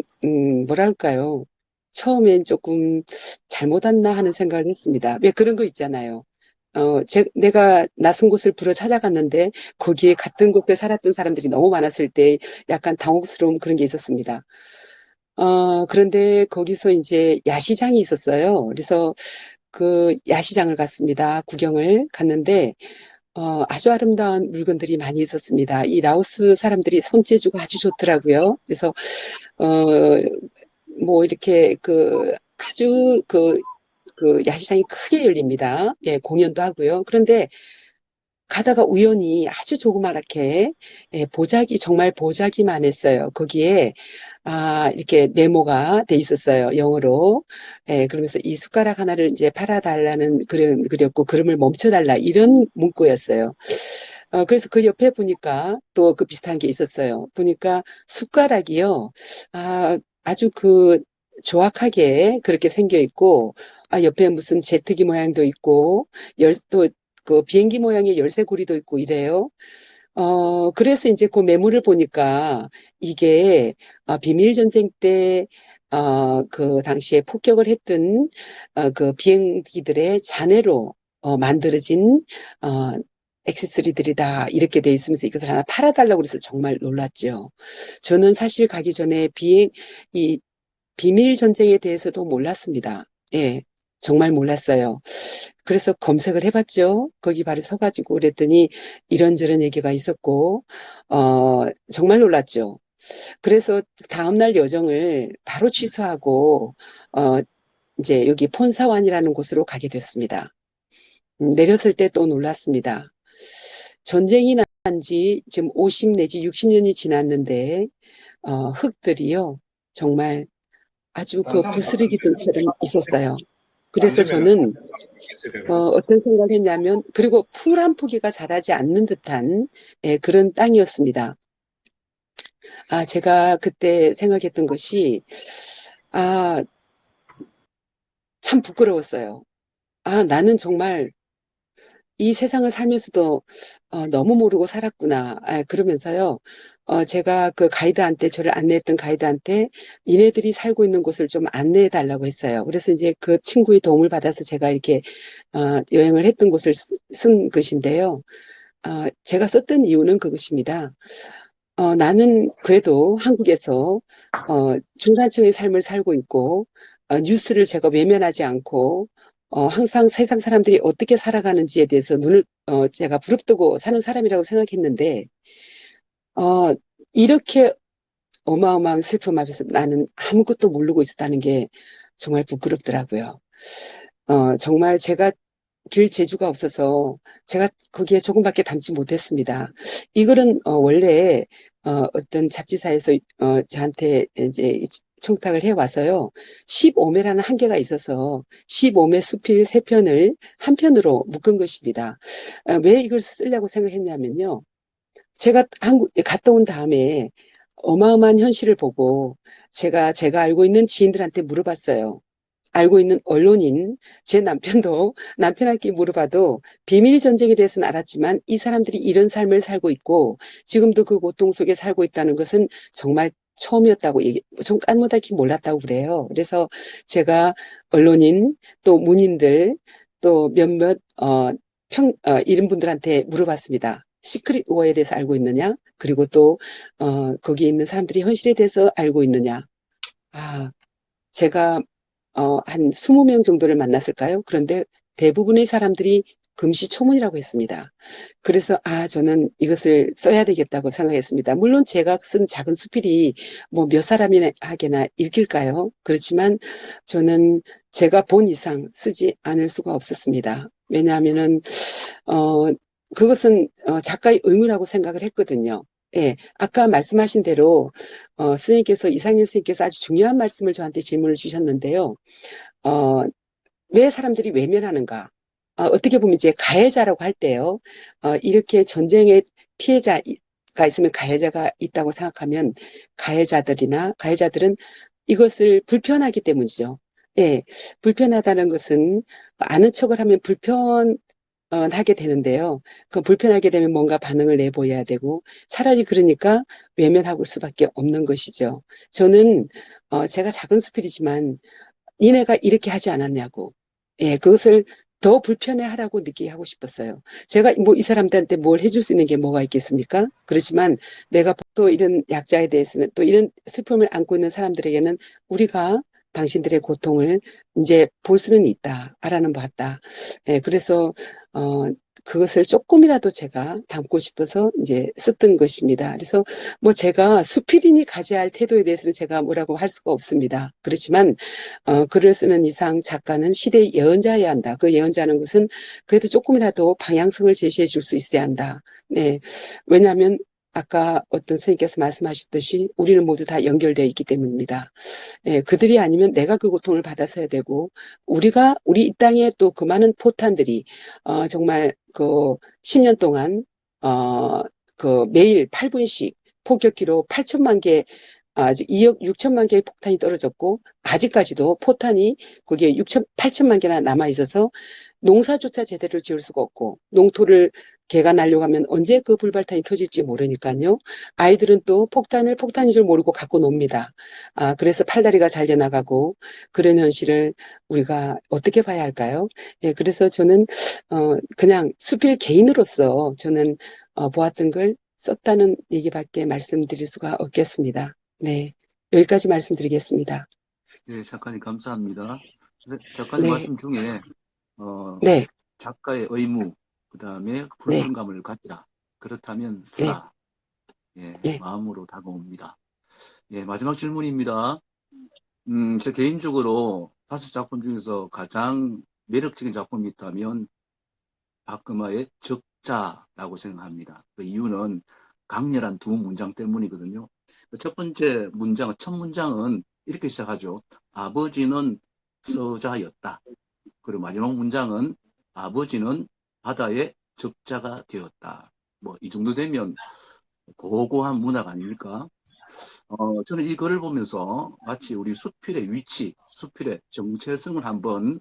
뭐랄까요. 처음엔 조금 잘못 왔나 하는 생각을 했습니다. 왜 그런 거 있잖아요. 내가 낯선 곳을 불어 찾아갔는데, 거기에 같은 곳에 살았던 사람들이 너무 많았을 때, 약간 당혹스러운 그런 게 있었습니다. 그런데 거기서 이제 야시장이 있었어요. 그래서 그 야시장을 갔습니다. 구경을 갔는데, 아주 아름다운 물건들이 많이 있었습니다. 이 라오스 사람들이 손재주가 아주 좋더라고요. 그래서, 어, 뭐 이렇게 아주 그 야시장이 크게 열립니다. 예, 공연도 하고요. 그런데 가다가 우연히 아주 조그맣게 정말 보자기만 했어요. 거기에 이렇게 메모가 돼 있었어요. 영어로. 그러면서 이 숟가락 하나를 이제 팔아달라는 그렸고 그림을 멈춰달라 이런 문구였어요. 그래서 그 옆에 보니까 또 그 비슷한 게 있었어요. 보니까 숟가락이요. 아주 조악하게 그렇게 생겨 있고, 옆에 무슨 제트기 모양도 있고, 또 그 비행기 모양의 열쇠고리도 있고 이래요. 그래서 이제 그 매물을 보니까 이게 비밀전쟁 때, 그 당시에 폭격을 했던 그 비행기들의 잔해로 만들어진 어, 액세서리들이다. 이렇게 돼 있으면서 이것을 하나 팔아달라고 그래서 정말 놀랐죠. 저는 사실 가기 전에 이 비밀전쟁에 대해서도 몰랐습니다. 예, 정말 몰랐어요. 그래서 검색을 해봤죠. 거기 바로 서가지고 그랬더니 이런저런 얘기가 있었고, 정말 놀랐죠. 그래서 다음날 여정을 바로 취소하고, 어, 이제 여기 폰사완이라는 곳으로 가게 됐습니다. 내렸을 때 또 놀랐습니다. 전쟁이 난 지 지금 50 내지 60년이 지났는데, 흙들이요. 정말 아주 그 부스러기들처럼 있었어요. 그래서 저는 어떤 생각을 했냐면, 그리고 풀 한 포기가 자라지 않는 듯한 그런 땅이었습니다. 제가 그때 생각했던 것이, 아, 참 부끄러웠어요. 나는 정말 이 세상을 살면서도 너무 모르고 살았구나. 그러면서요, 제가 그 가이드한테, 저를 안내했던 가이드한테 니네들이 살고 있는 곳을 좀 안내해 달라고 했어요. 그래서 이제 그 친구의 도움을 받아서 제가 이렇게 여행을 했던 곳을 쓴 것인데요. 제가 썼던 이유는 그것입니다. 나는 그래도 한국에서 중산층의 삶을 살고 있고, 뉴스를 제가 외면하지 않고, 항상 세상 사람들이 어떻게 살아가는지에 대해서 제가 부릅뜨고 사는 사람이라고 생각했는데, 어, 이렇게 어마어마한 슬픔 앞에서 나는 아무것도 모르고 있었다는 게 정말 부끄럽더라고요. 정말 제가 길 재주가 없어서 제가 거기에 조금밖에 담지 못했습니다. 이 글은 원래 어떤 잡지사에서 저한테 이제 청탁을 해와서요. 15매라는 한계가 있어서 15매 수필 3편을 한 편으로 묶은 것입니다. 왜 이걸 쓰려고 생각했냐면요. 제가 한국에 갔다 온 다음에 어마어마한 현실을 보고 제가 알고 있는 지인들한테 물어봤어요. 알고 있는 언론인, 제 남편도 남편한테 물어봐도 비밀 전쟁에 대해서는 알았지만 이 사람들이 이런 삶을 살고 있고 지금도 그 고통 속에 살고 있다는 것은 정말 처음이었다고 좀 까무닥히 몰랐다고 그래요. 그래서 제가 언론인 또 문인들 또 몇몇 이런 분들한테 물어봤습니다. 시크릿 워에 대해서 알고 있느냐? 그리고 또 거기에 있는 사람들이 현실에 대해서 알고 있느냐? 아, 제가 한 20명 정도를 만났을까요? 그런데 대부분의 사람들이 금시초문이라고 했습니다. 그래서 저는 이것을 써야 되겠다고 생각했습니다. 물론 제가 쓴 작은 수필이 뭐 몇 사람이나 하게나 읽힐까요? 그렇지만 저는 제가 본 이상 쓰지 않을 수가 없었습니다. 왜냐하면은 그것은 작가의 의무라고 생각을 했거든요. 예, 아까 말씀하신 대로 스님께서 이상현 스님께서 아주 중요한 말씀을 저한테 질문을 주셨는데요. 어, 왜 사람들이 외면하는가? 어떻게 보면 이제 가해자라고 할 때요. 이렇게 전쟁의 피해자가 있으면 가해자가 있다고 생각하면 가해자들은 이것을 불편하기 때문이죠. 예, 불편하다는 것은 아는 척을 하면 하게 되는데요. 그 불편하게 되면 뭔가 반응을 내보여야 되고 차라리 그러니까 외면하고 수밖에 없는 것이죠. 저는 제가 작은 수필이지만 니네가 이렇게 하지 않았냐고. 예, 그것을 더 불편해하라고 느끼게 하고 싶었어요. 제가 뭐 이 사람들한테 뭘 해줄 수 있는 게 뭐가 있겠습니까? 그렇지만 내가 또 이런 약자에 대해서는 또 이런 슬픔을 안고 있는 사람들에게는 우리가 당신들의 고통을 이제 볼 수는 있다. 알아는 봤다. 예, 그래서 그것을 조금이라도 제가 담고 싶어서 이제 썼던 것입니다. 그래서 뭐 제가 수필인이 가져야 할 태도에 대해서는 제가 뭐라고 할 수가 없습니다. 그렇지만 글을 쓰는 이상 작가는 시대의 예언자여야 한다. 그 예언자는 것은 그래도 조금이라도 방향성을 제시해 줄 수 있어야 한다. 네. 왜냐하면 아까 어떤 선생님께서 말씀하셨듯이 우리는 모두 다 연결되어 있기 때문입니다. 예, 그들이 아니면 내가 그 고통을 받아서야 되고 우리 이 땅에 또 그 많은 포탄들이 정말 그 10년 동안 어, 그 매일 8분씩 폭격기로 8천만 개 2억 6천만 개의 폭탄이 떨어졌고 아직까지도 포탄이 그게 8천만 개나 남아 있어서 농사조차 제대로 지을 수가 없고 농토를 개가 날려가면 언제 그 불발탄이 터질지 모르니까요. 아이들은 또 폭탄인 줄 모르고 갖고 놉니다. 그래서 팔다리가 잘려나가고 그런 현실을 우리가 어떻게 봐야 할까요? 예, 그래서 저는 그냥 수필 개인으로서 저는 보았던 걸 썼다는 얘기밖에 말씀드릴 수가 없겠습니다. 네, 여기까지 말씀드리겠습니다. 네, 작가님 감사합니다. 작가님 네, 말씀 중에 어, 네, 작가의 의무, 그 다음에 네, 불편감을 갖지라. 그렇다면 네, 쓰라. 예, 네, 마음으로 다가옵니다. 예, 마지막 질문입니다. 제 개인적으로 5작품 중에서 가장 매력적인 작품이 있다면 박금화의 적자라고 생각합니다. 그 이유는 강렬한 두 문장 때문이거든요. 첫 번째 문장은, 첫 문장은 이렇게 시작하죠. 아버지는 서자였다. 그리고 마지막 문장은 아버지는 바다의 적자가 되었다. 뭐, 이 정도 되면 고고한 문학 아닙니까? 저는 이 글을 보면서 마치 우리 수필의 위치, 수필의 정체성을 한번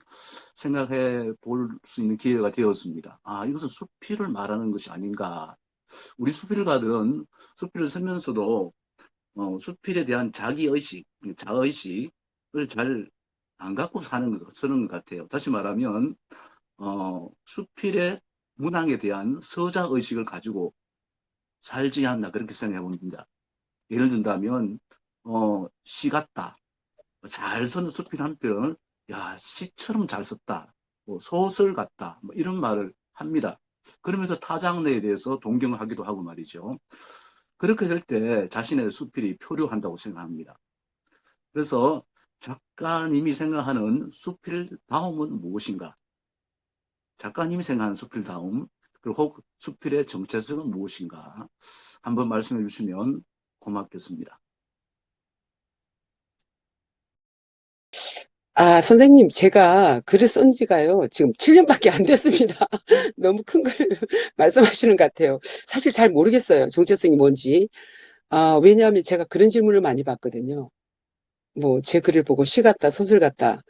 생각해 볼 수 있는 기회가 되었습니다. 이것은 수필을 말하는 것이 아닌가. 우리 수필가들은 수필을 쓰면서도 수필에 대한 자기의식, 자의식을 잘 안 갖고 쓰는 것 같아요. 다시 말하면, 수필의 문항에 대한 서자의식을 가지고 살지 않나 그렇게 생각해 봅니다. 예를 든다면, 시 같다. 잘 쓰는 수필 한 편을, 야, 시처럼 잘 썼다. 뭐 소설 같다, 뭐 이런 말을 합니다. 그러면서 타 장르에 대해서 동경하기도 하고 말이죠. 그렇게 될 때 자신의 수필이 표류한다고 생각합니다. 그래서 작가님이 생각하는 수필다움은 무엇인가? 작가님이 생각하는 수필다움, 그리고 수필의 정체성은 무엇인가? 한번 말씀해 주시면 고맙겠습니다. 아, 선생님, 제가 글을 쓴 지가요, 지금 7년밖에 안 됐습니다. 너무 큰 걸 말씀하시는 것 같아요. 사실 잘 모르겠어요. 정체성이 뭔지. 왜냐하면 제가 그런 질문을 많이 받거든요. 뭐, 제 글을 보고 시 같다, 소설 같다.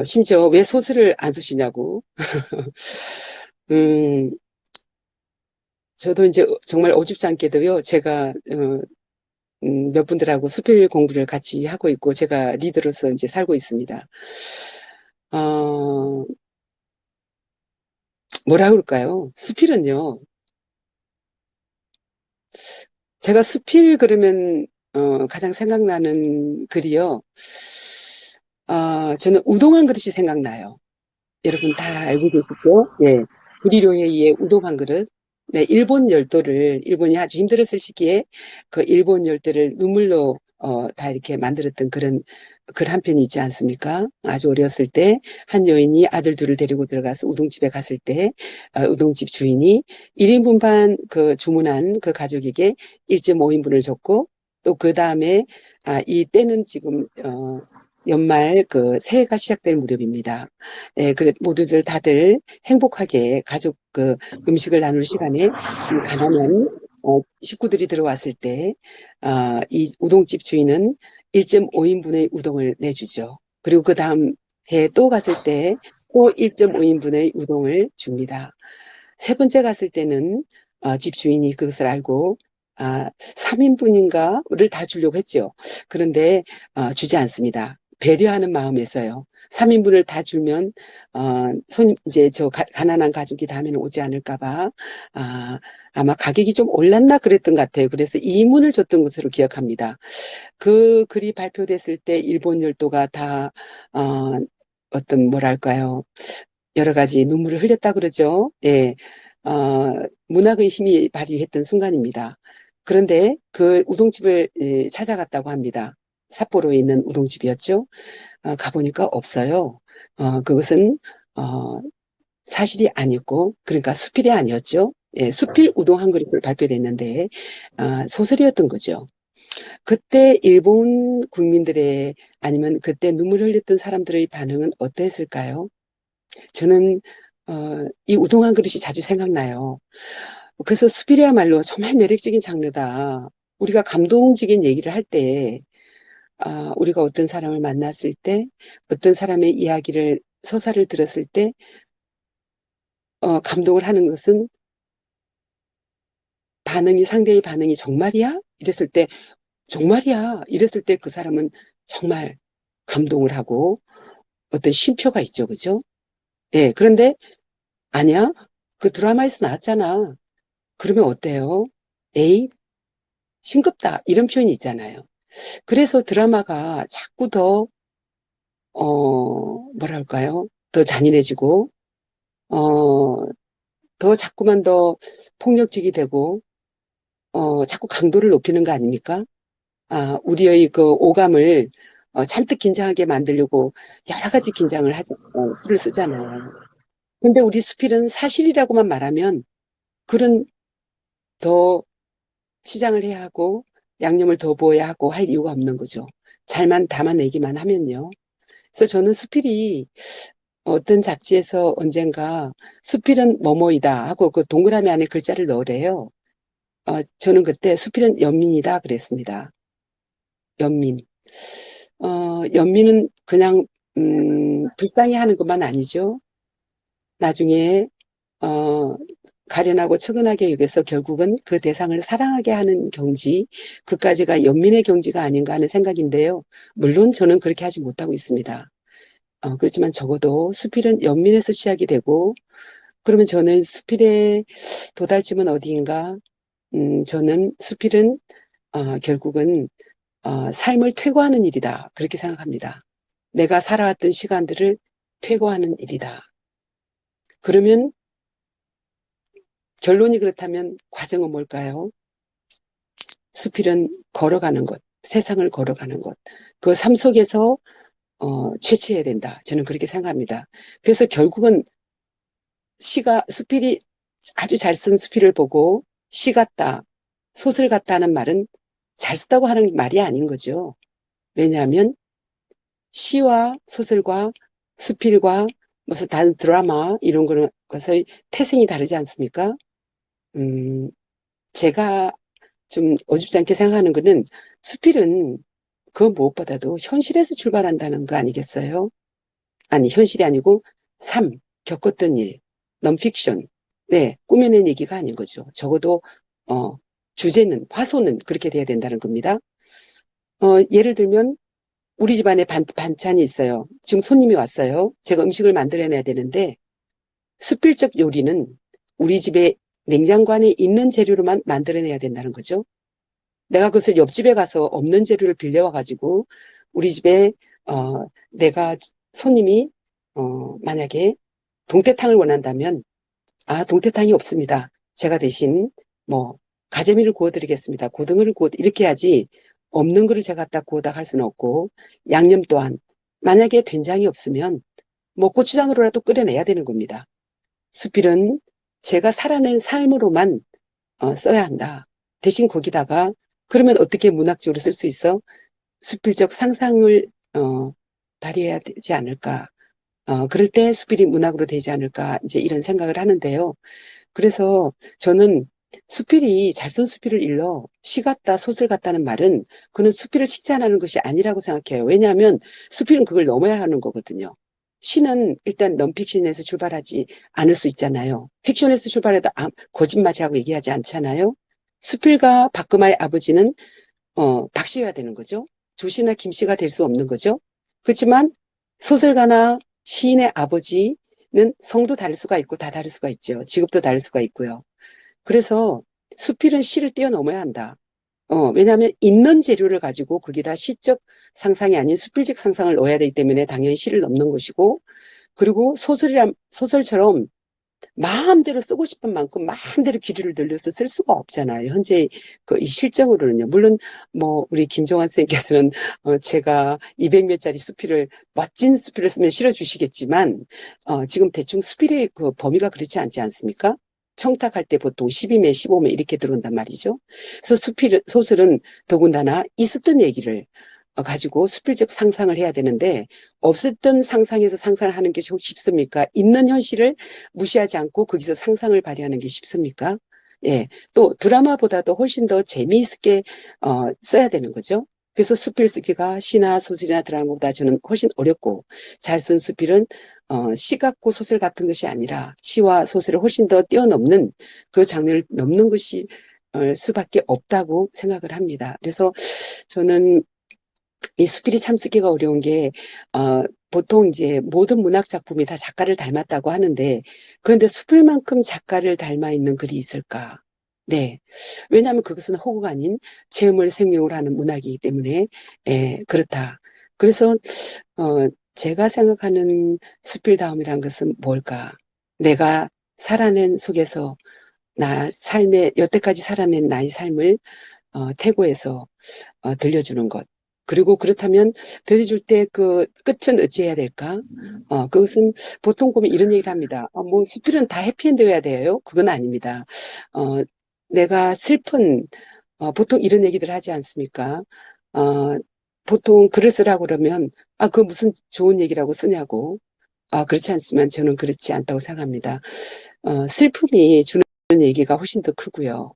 심지어 왜 소설을 안 쓰시냐고. 음, 저도 이제 정말 오집지 않게도요, 제가, 몇 분들하고 수필 공부를 같이 하고 있고, 제가 리더로서 이제 살고 있습니다. 어, 뭐라 그럴까요? 수필은요, 제가 수필 그러면, 가장 생각나는 글이요, 저는 우동한 그릇이 생각나요. 여러분 다 알고 계시죠? 예. 구리로에 의해 우동 한 그릇. 네, 일본 열도를, 일본이 아주 힘들었을 시기에 그 일본 열도를 눈물로, 다 이렇게 만들었던 그런 글 한 편이 있지 않습니까? 아주 어렸을 때 한 여인이 아들 둘을 데리고 들어가서 우동집에 갔을 때, 우동집 주인이 1인분 반 그 주문한 그 가족에게 1.5인분을 줬고, 또 그 다음에, 이 때는 지금, 연말 그 새해가 시작될 무렵입니다. 예, 그래, 모두들 다들 행복하게 가족 그 음식을 나눌 시간에 이 가난한 식구들이 들어왔을 때, 이 우동집 주인은 1.5인분의 우동을 내주죠. 그리고 그 다음 해에 또 갔을 때 또 1.5인분의 우동을 줍니다. 세 번째 갔을 때는 집 주인이 그것을 알고 3인분인가를 다 주려고 했죠. 그런데 주지 않습니다. 배려하는 마음에서요. 3인분을 다 주면 이제 저 가난한 가족이 다음에는 오지 않을까봐 아마 가격이 좀 올랐나 그랬던 것 같아요. 그래서 2인분을 줬던 것으로 기억합니다. 그 글이 발표됐을 때 일본 열도가 다 어떤 뭐랄까요? 여러 가지 눈물을 흘렸다 그러죠. 예. 문학의 힘이 발휘했던 순간입니다. 그런데 그 우동집을 찾아갔다고 합니다. 삿포로에 있는 우동집이었죠. 가보니까 없어요. 그것은 사실이 아니었고, 그러니까 수필이 아니었죠. 예, 수필 우동 한 그릇을 발표됐는데 소설이었던 거죠. 그때 일본 국민들의 아니면 그때 눈물 흘렸던 사람들의 반응은 어땠을까요? 저는 이 우동 한 그릇이 자주 생각나요. 그래서 수필이야말로 정말 매력적인 장르다. 우리가 감동적인 얘기를 할 때, 우리가 어떤 사람을 만났을 때, 어떤 사람의 이야기를, 서사를 들었을 때, 감동을 하는 것은 상대의 반응이 정말이야? 이랬을 때, 정말이야. 이랬을 때 그 사람은 정말 감동을 하고 어떤 쉼표가 있죠. 그죠? 예, 그런데 아니야? 그 드라마에서 나왔잖아. 그러면 어때요? 에이, 싱겁다. 이런 표현이 있잖아요. 그래서 드라마가 자꾸 더, 뭐랄까요? 더 잔인해지고, 어, 더 자꾸만 더 폭력적이 되고, 자꾸 강도를 높이는 거 아닙니까? 우리의 그 오감을 잔뜩 긴장하게 만들려고 여러 가지 긴장을 수를 쓰잖아요. 근데 우리 수필은 사실이라고만 말하면 글은 더 치장을 해야 하고 양념을 더 부어야 하고 할 이유가 없는 거죠. 잘만 담아내기만 하면요. 그래서 저는 수필이 어떤 잡지에서 언젠가 수필은 뭐뭐이다 하고 그 동그라미 안에 글자를 넣으래요. 저는 그때 수필은 연민이다 그랬습니다. 연민. 연민은 그냥 불쌍히 하는 것만 아니죠. 나중에 어, 가련하고 측은하게 여겨서 결국은 그 대상을 사랑하게 하는 경지, 그까지가 연민의 경지가 아닌가 하는 생각인데요. 물론 저는 그렇게 하지 못하고 있습니다. 그렇지만 적어도 수필은 연민에서 시작이 되고, 그러면 저는 수필의 도달점은 어디인가? 저는 수필은 결국은 삶을 퇴거하는 일이다. 그렇게 생각합니다. 내가 살아왔던 시간들을 퇴거하는 일이다. 그러면 결론이 그렇다면 과정은 뭘까요? 수필은 걸어가는 것, 세상을 걸어가는 것, 그 삶 속에서 채취해야 된다. 저는 그렇게 생각합니다. 그래서 결국은 수필이 아주 잘 쓴 수필을 보고 시 같다, 소설 같다 하는 말은 잘 썼다고 하는 말이 아닌 거죠. 왜냐하면 시와 소설과 수필과 무슨 다른 드라마 이런 거는 것의 태생이 다르지 않습니까? 제가 좀 어줍지 않게 생각하는 거는 수필은 그 무엇보다도 현실에서 출발한다는 거 아니겠어요? 아니, 현실이 아니고 삶, 겪었던 일, 넌픽션, 네, 꾸며낸 얘기가 아닌 거죠. 적어도 주제는, 화소는 그렇게 돼야 된다는 겁니다. 예를 들면 우리 집안에 반찬이 있어요. 지금 손님이 왔어요. 제가 음식을 만들어내야 되는데 수필적 요리는 우리 집에 냉장고 안에 있는 재료로만 만들어내야 된다는 거죠. 내가 그것을 옆집에 가서 없는 재료를 빌려와가지고 우리 집에 내가 손님이 만약에 동태탕을 원한다면 동태탕이 없습니다. 제가 대신 뭐 가재미를 구워드리겠습니다. 고등어를 이렇게 해야지 없는 거를 제가 갖다 구워다 할 수는 없고 양념 또한 만약에 된장이 없으면 뭐 고추장으로라도 끓여내야 되는 겁니다. 수필은 제가 살아낸 삶으로만 써야 한다. 대신 거기다가 그러면 어떻게 문학적으로 쓸 수 있어? 수필적 상상을 발휘해야 되지 않을까? 그럴 때 수필이 문학으로 되지 않을까? 이제 이런 생각을 하는데요. 그래서 저는 수필이 잘 쓴 수필을 일러 시 같다, 소설 같다는 말은 그는 수필을 칭찬하는 것이 아니라고 생각해요. 왜냐하면 수필은 그걸 넘어야 하는 거거든요. 시는 일단 넌픽션에서 출발하지 않을 수 있잖아요. 픽션에서 출발해도 거짓말이라고 얘기하지 않잖아요. 수필과 박금화의 아버지는 박씨여야 되는 거죠. 조씨나 김씨가 될 수 없는 거죠. 그렇지만 소설가나 시인의 아버지는 성도 다를 수가 있고 다 다를 수가 있죠. 직업도 다를 수가 있고요. 그래서 수필은 시를 뛰어넘어야 한다. 왜냐하면 있는 재료를 가지고 거기다 시적 상상이 아닌 수필적 상상을 넣어야 되기 때문에 당연히 시를 넘는 것이고, 그리고 소설처럼 마음대로 쓰고 싶은 만큼 마음대로 길이를 늘려서 쓸 수가 없잖아요. 현재 이 실정으로는요. 물론 뭐 우리 김정환 선생님께서는 제가 200몇짜리 수필을 멋진 수필을 쓰면 실어주시겠지만 지금 대충 수필의 그 범위가 그렇지 않지 않습니까? 청탁할 때 보통 12매, 15매 이렇게 들어온단 말이죠. 그래서 소설은 더군다나 있었던 얘기를 가지고 수필적 상상을 해야 되는데 없었던 상상에서 상상을 하는 게 쉽습니까? 있는 현실을 무시하지 않고 거기서 상상을 발휘하는 게 쉽습니까? 예, 또 드라마보다도 훨씬 더 재미있게 써야 되는 거죠. 그래서 수필 쓰기가 시나 소설이나 드라마보다 저는 훨씬 어렵고 잘 쓴 수필은 시 같고 소설 같은 것이 아니라 시와 소설을 훨씬 더 뛰어넘는 그 장르를 넘는 것이 수밖에 없다고 생각을 합니다. 그래서 저는 이 수필이 참 쓰기가 어려운 게 보통 이제 모든 문학 작품이 다 작가를 닮았다고 하는데 그런데 수필만큼 작가를 닮아 있는 글이 있을까? 네. 왜냐하면 그것은 허구가 아닌 체험을 생명으로 하는 문학이기 때문에 그렇다. 그래서 제가 생각하는 수필다움이란 것은 뭘까? 내가 살아낸 속에서 여태까지 살아낸 나의 삶을 태고해서 들려주는 것. 그리고 그렇다면 들려줄 때 그 끝은 어찌해야 될까? 그것은 보통 보면 이런 얘기를 합니다. 뭐 수필은 다 해피엔드여야 돼요? 그건 아닙니다. 내가 보통 이런 얘기들 하지 않습니까? 보통 글을 쓰라고 그러면 그 무슨 좋은 얘기라고 쓰냐고. 그렇지 않지만 저는 그렇지 않다고 생각합니다. 슬픔이 주는 얘기가 훨씬 더 크고요.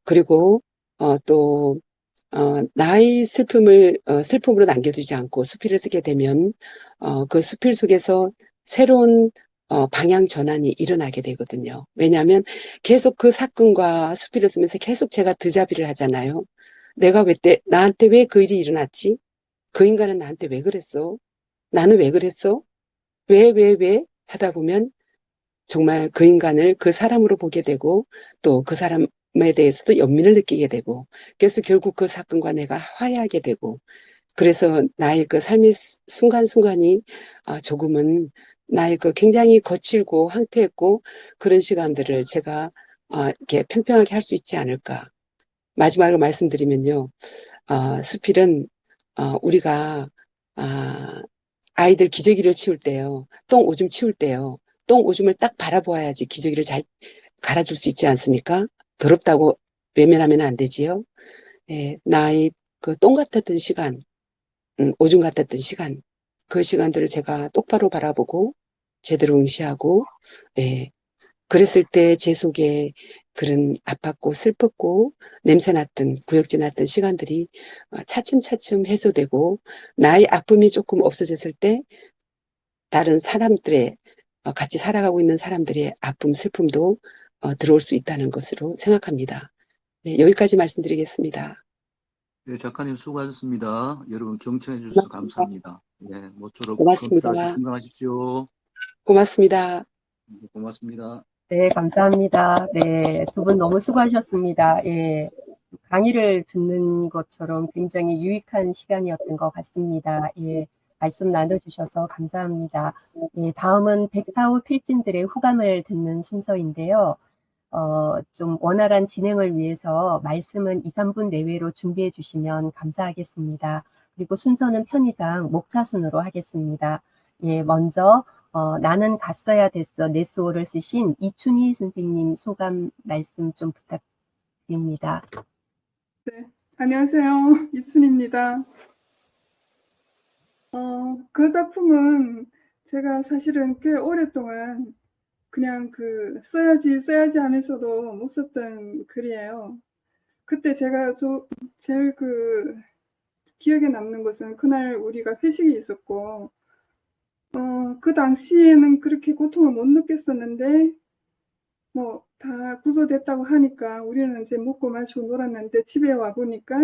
그리고 또 나의 슬픔을 슬픔으로 남겨두지 않고 수필을 쓰게 되면 그 수필 속에서 새로운 방향 전환이 일어나게 되거든요. 왜냐하면 계속 그 사건과 수필을 쓰면서 계속 제가 드자비를 하잖아요. 나한테 왜 그 일이 일어났지? 그 인간은 나한테 왜 그랬어? 나는 왜 그랬어? 왜? 하다 보면 정말 그 인간을 그 사람으로 보게 되고 또 그 사람에 대해서도 연민을 느끼게 되고 그래서 결국 그 사건과 내가 화해하게 되고 그래서 나의 그 삶의 순간순간이 조금은 나의 그 굉장히 거칠고 황폐했고 그런 시간들을 제가 이렇게 평평하게 할 수 있지 않을까. 마지막으로 말씀드리면요. 수필은 우리가 아이들 기저귀를 치울 때요. 똥 오줌 치울 때요. 똥 오줌을 딱 바라보아야지 기저귀를 잘 갈아줄 수 있지 않습니까? 더럽다고 외면하면 안 되지요. 예, 나의 그 똥 같았던 시간, 오줌 같았던 시간, 그 시간들을 제가 똑바로 바라보고 제대로 응시하고, 예, 그랬을 때 제 속에 그런 아팠고 슬펐고 냄새났던 구역질 났던 시간들이 차츰차츰 해소되고 나의 아픔이 조금 없어졌을 때 다른 사람들의 같이 살아가고 있는 사람들의 아픔, 슬픔도 들어올 수 있다는 것으로 생각합니다. 네, 여기까지 말씀드리겠습니다. 네, 작가님 수고하셨습니다. 여러분 경청해 주셔서 고맙습니다. 감사합니다. 네, 모쪼록 고맙습니다. 건강하십시오. 고맙습니다. 네, 고맙습니다. 네, 감사합니다. 네, 두 분 너무 수고하셨습니다. 예, 강의를 듣는 것처럼 굉장히 유익한 시간이었던 것 같습니다. 예, 말씀 나눠주셔서 감사합니다. 예, 다음은 백사후 필진들의 후감을 듣는 순서인데요. 좀 원활한 진행을 위해서 말씀은 2, 3분 내외로 준비해 주시면 감사하겠습니다. 그리고 순서는 편의상 목차순으로 하겠습니다. 예, 먼저 나는 갔어야 됐어 네스호를 쓰신 이춘희 선생님 소감 말씀 좀 부탁드립니다. 네, 안녕하세요. 이춘입니다. 그 작품은 제가 사실은 꽤 오랫동안 그냥 써야지 하면서도 못 썼던 글이에요. 그때 제가 제일 기억에 남는 것은 그날 우리가 회식이 있었고, 그 당시에는 그렇게 고통을 못 느꼈었는데, 뭐, 다 구조됐다고 하니까 우리는 이제 먹고 마시고 놀았는데 집에 와 보니까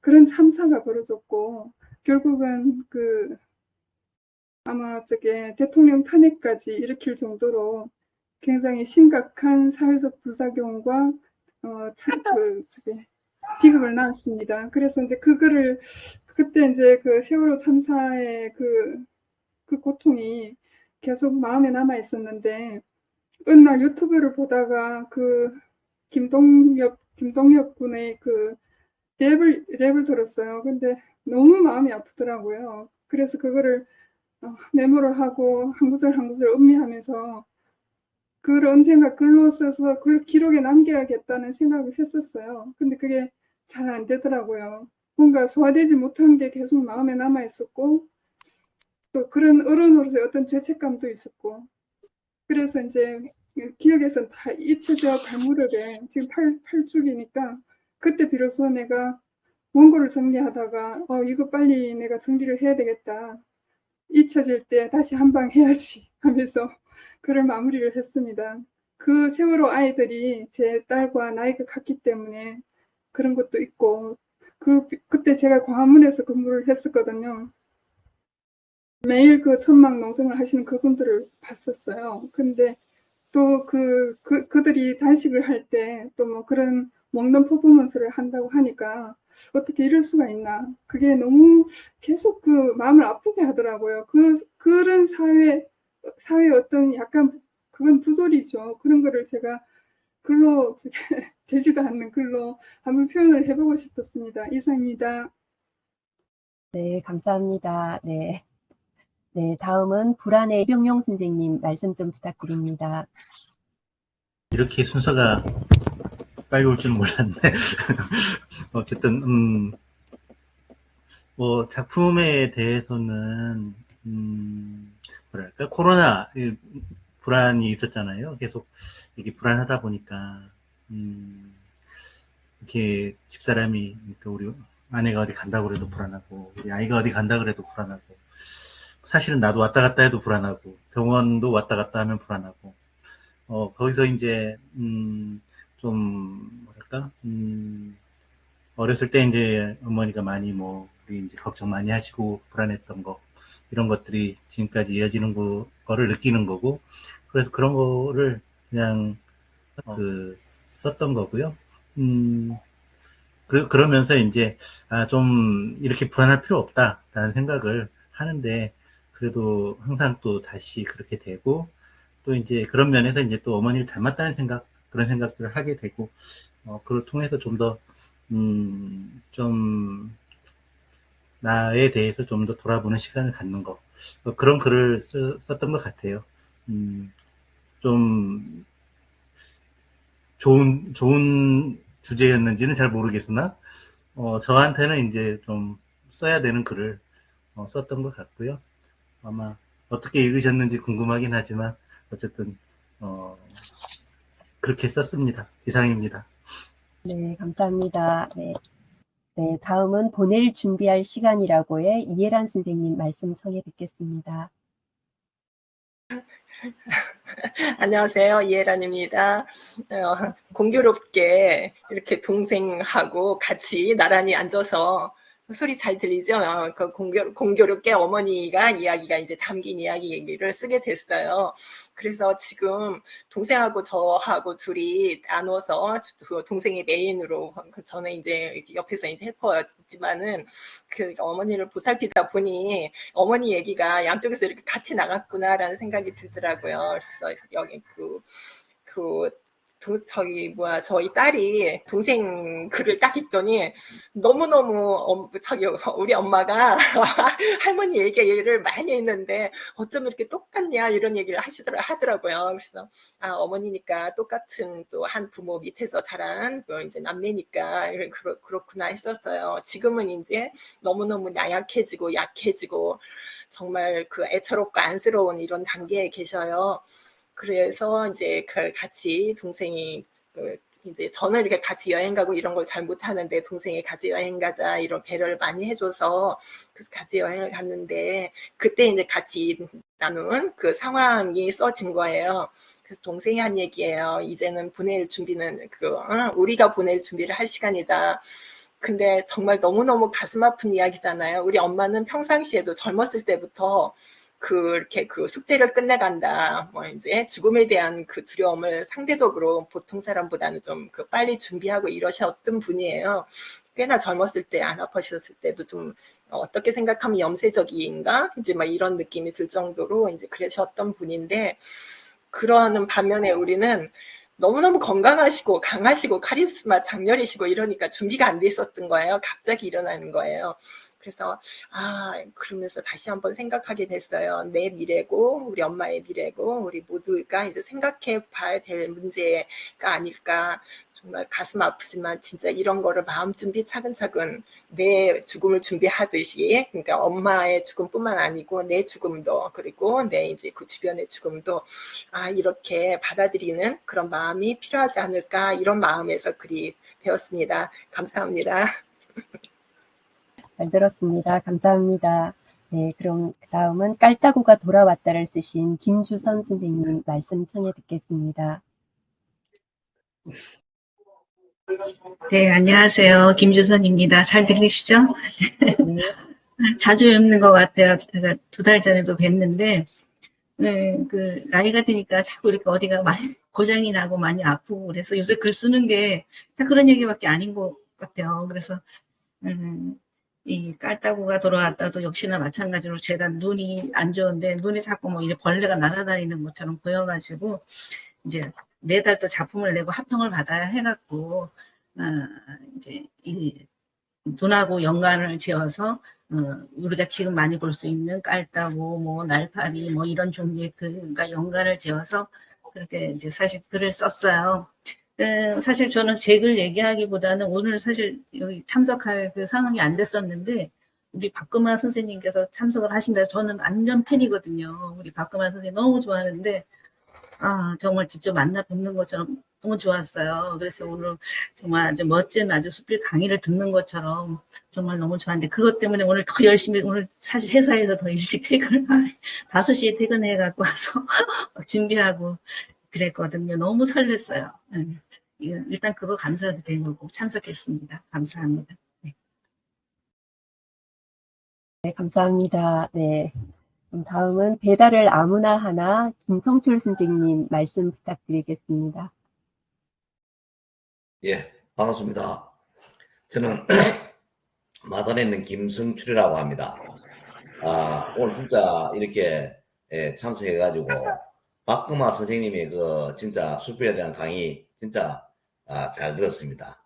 그런 참사가 벌어졌고, 결국은 아마 대통령 탄핵까지 일으킬 정도로 굉장히 심각한 사회적 부작용과, 비극을 낳았습니다. 그래서 이제 그거를, 그때 이제 세월호 참사의 그 고통이 계속 마음에 남아 있었는데, 어느 날 유튜브를 보다가 김동엽 군의 랩을 들었어요. 근데 너무 마음이 아프더라고요. 그래서 그거를 메모를 하고 한 구절 한 구절 음미하면서 그걸 언젠가 글로 써서 기록에 남겨야겠다는 생각을 했었어요. 근데 그게 잘 안 되더라고요. 뭔가 소화되지 못한 게 계속 마음에 남아 있었고, 또 그런 어른으로서의 어떤 죄책감도 있었고, 그래서 이제 기억에서 다 잊혀져 갈무렵에 지금 8주기니까 그때 비로소 내가 원고를 정리하다가 이거 빨리 내가 정리를 해야 되겠다. 잊혀질 때 다시 한 방 해야지 하면서 글을 마무리를 했습니다. 그 세월호 아이들이 제 딸과 나이가 같기 때문에 그런 것도 있고, 그때 제가 광화문에서 근무를 했었거든요. 매일 천막 농성을 하시는 그분들을 봤었어요. 근데 또 그들이 단식을 할 때 또 뭐 그런 먹는 퍼포먼스를 한다고 하니까 어떻게 이럴 수가 있나. 그게 너무 계속 마음을 아프게 하더라고요. 그런 사회 어떤 약간 그건 부조리죠. 그런 거를 제가 글로 되지도 않는 글로 한번 표현을 해보고 싶었습니다. 이상입니다. 네, 감사합니다. 네. 네, 다음은 불안의 이병용 선생님 말씀 좀 부탁드립니다. 이렇게 순서가 빨리 올 줄은 몰랐네. 어쨌든 뭐 작품에 대해서는 뭐랄까 코로나 불안이 있었잖아요. 계속 이게 불안하다 보니까 이렇게 집사람이, 그러니까 우리 아내가 어디 간다고 그래도 불안하고 우리 아이가 어디 간다 그래도 불안하고, 사실은 나도 왔다 갔다 해도 불안하고 병원도 왔다 갔다 하면 불안하고, 거기서 이제 좀 뭐랄까 어렸을 때 이제 어머니가 많이 우리 이제 걱정 많이 하시고 불안했던 거, 이런 것들이 지금까지 이어지는 거를 느끼는 거고, 그래서 그런 거를 그냥 썼던 거고요. 그러면서 이제 좀 이렇게 불안할 필요 없다라는 생각을 하는데, 그래도 항상 또 다시 그렇게 되고, 또 이제 그런 면에서 이제 또 어머니를 닮았다는 생각, 그런 생각들을 하게 되고, 그걸 통해서 좀 더, 좀, 나에 대해서 좀 더 돌아보는 시간을 갖는 거. 그런 글을 썼던 것 같아요. 좀, 좋은 주제였는지는 잘 모르겠으나, 저한테는 이제 좀 써야 되는 글을 썼던 것 같고요. 아마 어떻게 읽으셨는지 궁금하긴 하지만, 어쨌든, 그렇게 썼습니다. 이상입니다. 네, 감사합니다. 네. 네, 다음은 보낼 준비할 시간이라고의 이해란 선생님 말씀 청해 듣겠습니다. 안녕하세요. 이혜란입니다. 공교롭게 이렇게 동생하고 같이 나란히 앉아서 소리 잘 들리죠? 그 공교롭게 어머니가 이야기가 이제 담긴 이야기 얘기를 쓰게 됐어요. 그래서 지금 동생하고 저하고 둘이 나눠서 동생이 메인으로, 저는 이제 옆에서 이제 헬퍼였지만은 그 어머니를 보살피다 보니 어머니 얘기가 양쪽에서 이렇게 같이 나갔구나라는 생각이 들더라고요. 그래서 여기 저희 딸이 동생 글을 딱 읽더니 너무너무 우리 엄마가 할머니 얘기를 많이 했는데 어쩜 이렇게 똑같냐 이런 얘기를 하더라고요. 그래서 어머니니까 똑같은 또 한 부모 밑에서 자란 이제 남매니까 그렇구나 했었어요. 지금은 이제 너무너무 나약해지고 약해지고 정말 그 애처롭고 안쓰러운 이런 단계에 계셔요. 그래서 이제 같이 동생이 이제 저는 이렇게 같이 여행 가고 이런 걸 잘 못하는데 동생이 같이 여행 가자 이런 배려를 많이 해줘서 그래서 같이 여행을 갔는데 그때 이제 같이 나눈 그 상황이 써진 거예요. 그래서 동생이 한 얘기예요. 이제는 보낼 준비는 우리가 보낼 준비를 할 시간이다. 근데 정말 너무너무 가슴 아픈 이야기잖아요. 우리 엄마는 평상시에도 젊었을 때부터 이렇게 숙제를 끝내간다. 이제 죽음에 대한 그 두려움을 상대적으로 보통 사람보다는 좀 빨리 준비하고 이러셨던 분이에요. 꽤나 젊었을 때 안 아프셨을 때도 좀 어떻게 생각하면 염세적인가? 이제 막 이런 느낌이 들 정도로 이제 그러셨던 분인데, 그러는 반면에 우리는 너무너무 건강하시고 강하시고 카리스마 장렬이시고 이러니까 준비가 안 돼 있었던 거예요. 갑자기 일어나는 거예요. 그래서 그러면서 다시 한번 생각하게 됐어요. 내 미래고 우리 엄마의 미래고 우리 모두가 이제 생각해 봐야 될 문제가 아닐까. 정말 가슴 아프지만 진짜 이런 거를 마음 준비 차근차근 내 죽음을 준비하듯이, 그러니까 엄마의 죽음뿐만 아니고 내 죽음도, 그리고 내 이제 그 주변의 죽음도 이렇게 받아들이는 그런 마음이 필요하지 않을까, 이런 마음에서 글이 되었습니다. 감사합니다. 잘 들었습니다. 감사합니다. 네, 그럼 다음은 깔따구가 돌아왔다를 쓰신 김주선 선생님 말씀 청해 듣겠습니다. 네, 안녕하세요. 김주선입니다. 잘 들리시죠? 네. 자주 뵙는 것 같아요. 제가 2달 전에도 뵀는데, 나이가 드니까 자꾸 이렇게 어디가 많이 고장이 나고 많이 아프고 그래서 요새 글 쓰는 게 다 그런 얘기밖에 아닌 것 같아요. 그래서, 이 깔따구가 돌아왔다도 역시나 마찬가지로 제가 눈이 안 좋은데 눈에 자꾸 뭐 이렇게 벌레가 날아다니는 것처럼 보여가지고 이제 매달 또 작품을 내고 합평을 받아야 해갖고 이제 이 눈하고 연관을 지어서 우리가 지금 많이 볼 수 있는 깔따구, 뭐 날파리, 뭐 이런 종류의 글과 연관을 지어서 그렇게 이제 사실 글을 썼어요. 사실 저는 제 글 얘기하기보다는 오늘 사실 여기 참석할 그 상황이 안 됐었는데 우리 박금화 선생님께서 참석을 하신다. 저는 완전 팬이거든요. 우리 박금화 선생님 너무 좋아하는데 정말 직접 만나 뵙는 것처럼 너무 좋았어요. 그래서 오늘 정말 아주 멋진 아주 수필 강의를 듣는 것처럼 정말 너무 좋았는데 그것 때문에 오늘 더 열심히, 오늘 사실 회사에서 더 일찍 5시에 퇴근해갖고 와서 준비하고 그랬거든요. 너무 설렜어요. 일단 그거 감사드리려고 참석했습니다. 감사합니다. 네. 네, 감사합니다. 네. 그럼 다음은 배달을 아무나 하나 김성철 선생님 말씀 부탁드리겠습니다. 예, 반갑습니다. 저는 마산에 있는 김성출이라고 합니다. 오늘 진짜 이렇게 참석해가지고 박금화 선생님의 그 진짜 수필에 대한 강의 진짜 잘 들었습니다.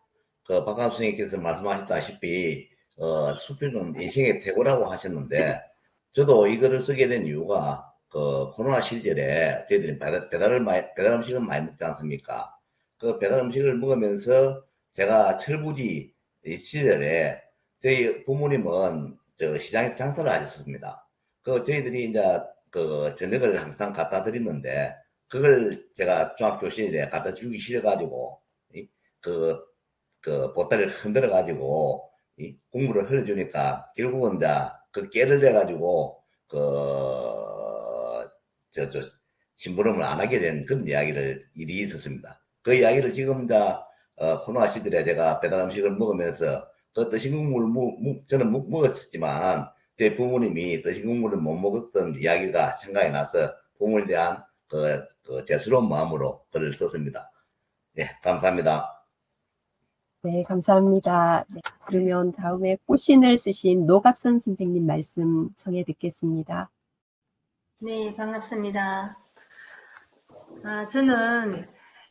그 박금화 선생님께서 말씀하셨다시피 수필은 인생의 태고라고 하셨는데 저도 이거를 쓰게 된 이유가 그 코로나 시절에 저희들이 배달 음식을 많이 먹지 않습니까? 그 배달 음식을 먹으면서 제가 철부지 시절에 저희 부모님은 저 시장에서 장사를 하셨습니다. 그 저희들이 이제 그 저녁을 항상 갖다 드렸는데 그걸 제가 중학교 시절에 갖다 주기 싫어가지고 그 보따리를 흔들어 가지고 국물을 흘려주니까 결국은 이제 그 깨를 내 가지고 심부름을 안 하게 된 그런 일이 있었습니다. 그 이야기를 지금 이제 코로나 시절에 제가 배달 음식을 먹으면서 그 뜨신 국물 저는 먹었지만 제 부모님이 뜨신 국물을 못 먹었던 이야기가 생각이 나서 부모님에 대한 그 죄스러운 마음으로 글을 썼습니다. 네, 감사합니다. 네, 감사합니다. 네, 그러면 다음에 꽃신을 쓰신 노갑선 선생님 말씀 청해 듣겠습니다. 네, 반갑습니다. 저는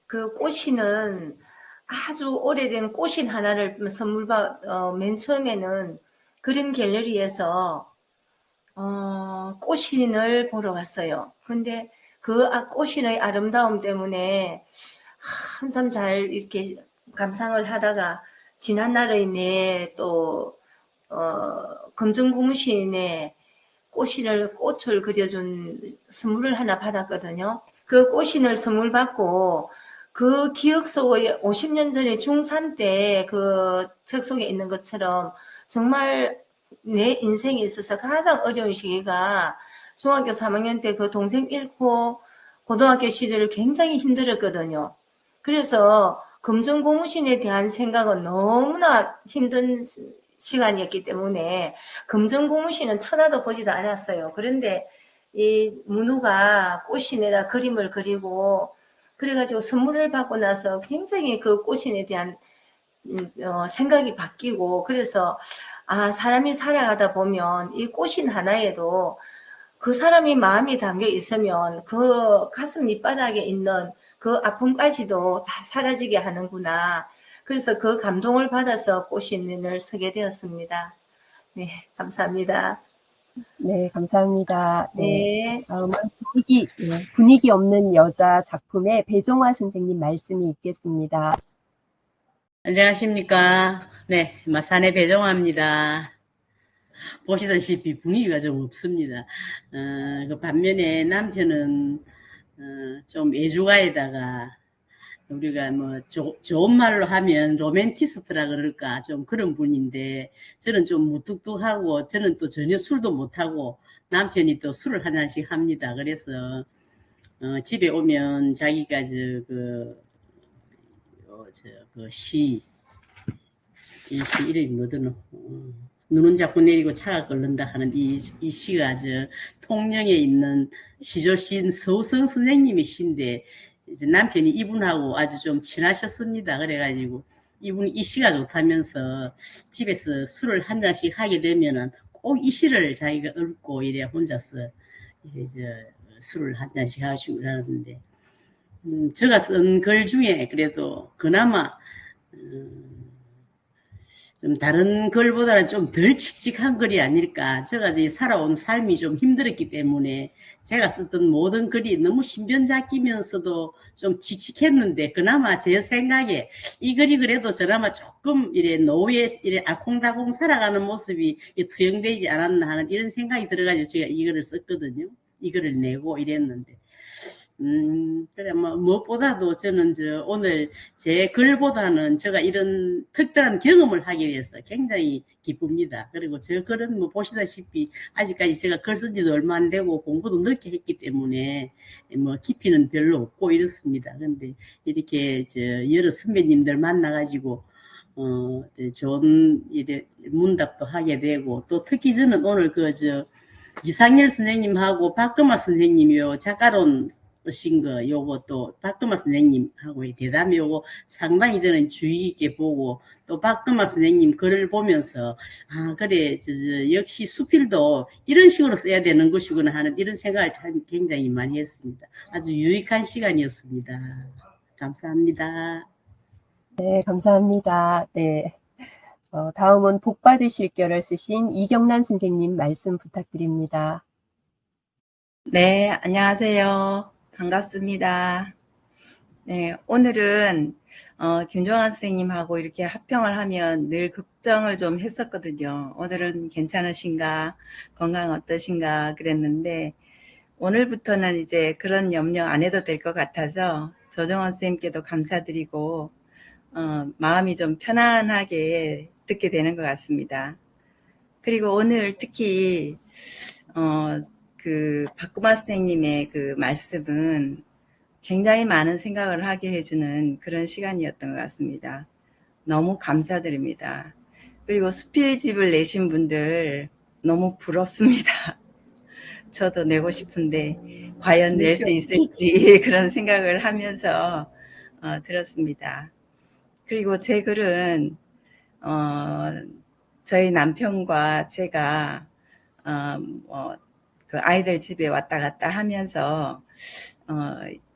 그 꽃신은 아주 오래된 꽃신 하나를 맨 처음에는 그림 갤러리에서 꽃신을 보러 갔어요. 근데 그 꽃신의 아름다움 때문에 한참 잘 이렇게 감상을 하다가 지난날의 또 검정고무신에 꽃을 그려준 선물을 하나 받았거든요. 그 꽃신을 선물 받고 그 기억 속에 50년 전에 중3 때 그 책 속에 있는 것처럼 정말 내 인생에 있어서 가장 어려운 시기가 중학교 3학년 때 그 동생 잃고 고등학교 시절을 굉장히 힘들었거든요. 그래서 검정고무신에 대한 생각은 너무나 힘든 시간이었기 때문에 검정고무신은 쳐다도 보지도 않았어요. 그런데 이 문우가 꽃신에다 그림을 그리고 그래가지고 선물을 받고 나서 굉장히 그 꽃신에 대한 생각이 바뀌고 그래서 사람이 살아가다 보면 이 꽃신 하나에도 그 사람이 마음이 담겨 있으면 그 가슴 밑바닥에 있는 그 아픔까지도 다 사라지게 하는구나. 그래서 그 감동을 받아서 꽃신을 쓰게 되었습니다. 네, 감사합니다. 네, 감사합니다. 네. 다음은 분위기 없는 여자 작품의 배종화 선생님 말씀이 있겠습니다. 안녕하십니까. 네, 마산의 배종화입니다. 보시다시피 분위기가 좀 없습니다. 그 반면에 남편은 좀 애주가에다가 우리가 뭐 좋은 말로 하면 로맨티스트라 그럴까 좀 그런 분인데 저는 좀 무뚝뚝하고 저는 또 전혀 술도 못하고 남편이 또 술을 한 잔씩 합니다. 그래서 집에 오면 자기가 이 시 이름이 뭐더노? 눈은 자꾸 내리고 차가 끓는다 하는 이 시가 통영에 있는 시조신 서우성 선생님의 시인데 이제 남편이 이분하고 아주 좀 친하셨습니다. 그래가지고 이분이 이 시가 좋다면서 집에서 술을 한 잔씩 하게 되면은 꼭 이 시를 자기가 읊고 이래 혼자서 이래 술을 한 잔씩 하시고 이러는데 제가 쓴 글 중에 그래도 그나마 좀 다른 글보다는 좀 덜 칙칙한 글이 아닐까. 제가 살아온 삶이 좀 힘들었기 때문에 제가 썼던 모든 글이 너무 신변잡기면서도 좀 칙칙했는데 그나마 제 생각에 이 글이 그래도 저나마 조금 노후에 알콩달콩 살아가는 모습이 투영되지 않았나 하는 이런 생각이 들어가지고 제가 이 글을 썼거든요. 이 글을 내고 이랬는데. 그래, 무엇보다도 저는 오늘 제 글보다는 제가 이런 특별한 경험을 하게 돼서 굉장히 기쁩니다. 그리고 저 글은 보시다시피 아직까지 제가 글 쓴 지도 얼마 안 되고 공부도 늦게 했기 때문에 깊이는 별로 없고 이렇습니다. 근데 이렇게 여러 선배님들 만나가지고, 좋은 문답도 하게 되고, 또 특히 저는 오늘 이상열 선생님하고 박금화 선생님이요, 작가론 뜨신 거 요거 또 박금화 선생님하고의 대담이 요거 상당히 저는 주의 깊게 보고 또 박금화 선생님 글을 보면서 아 그래 역시 수필도 이런 식으로 써야 되는 것이구나 하는 이런 생각을 참 굉장히 많이 했습니다. 아주 유익한 시간이었습니다. 감사합니다. 네, 감사합니다. 네. 다음은 복 받으실 결을 쓰신 이경란 선생님 말씀 부탁드립니다. 네, 안녕하세요. 반갑습니다. 네, 오늘은 김종환 선생님하고 이렇게 합평을 하면 늘 걱정을 좀 했었거든요. 오늘은 괜찮으신가, 건강 어떠신가 그랬는데 오늘부터는 이제 그런 염려 안 해도 될 것 같아서 조정원 선생님께도 감사드리고 마음이 좀 편안하게 듣게 되는 것 같습니다. 그리고 오늘 특히 그 박구마 선생님의 그 말씀은 굉장히 많은 생각을 하게 해주는 그런 시간이었던 것 같습니다. 너무 감사드립니다. 그리고 수필집을 내신 분들 너무 부럽습니다. 저도 내고 싶은데 과연 낼 수 있을지 그런 생각을 하면서 들었습니다. 그리고 제 글은 저희 남편과 제가 그 아이들 집에 왔다 갔다 하면서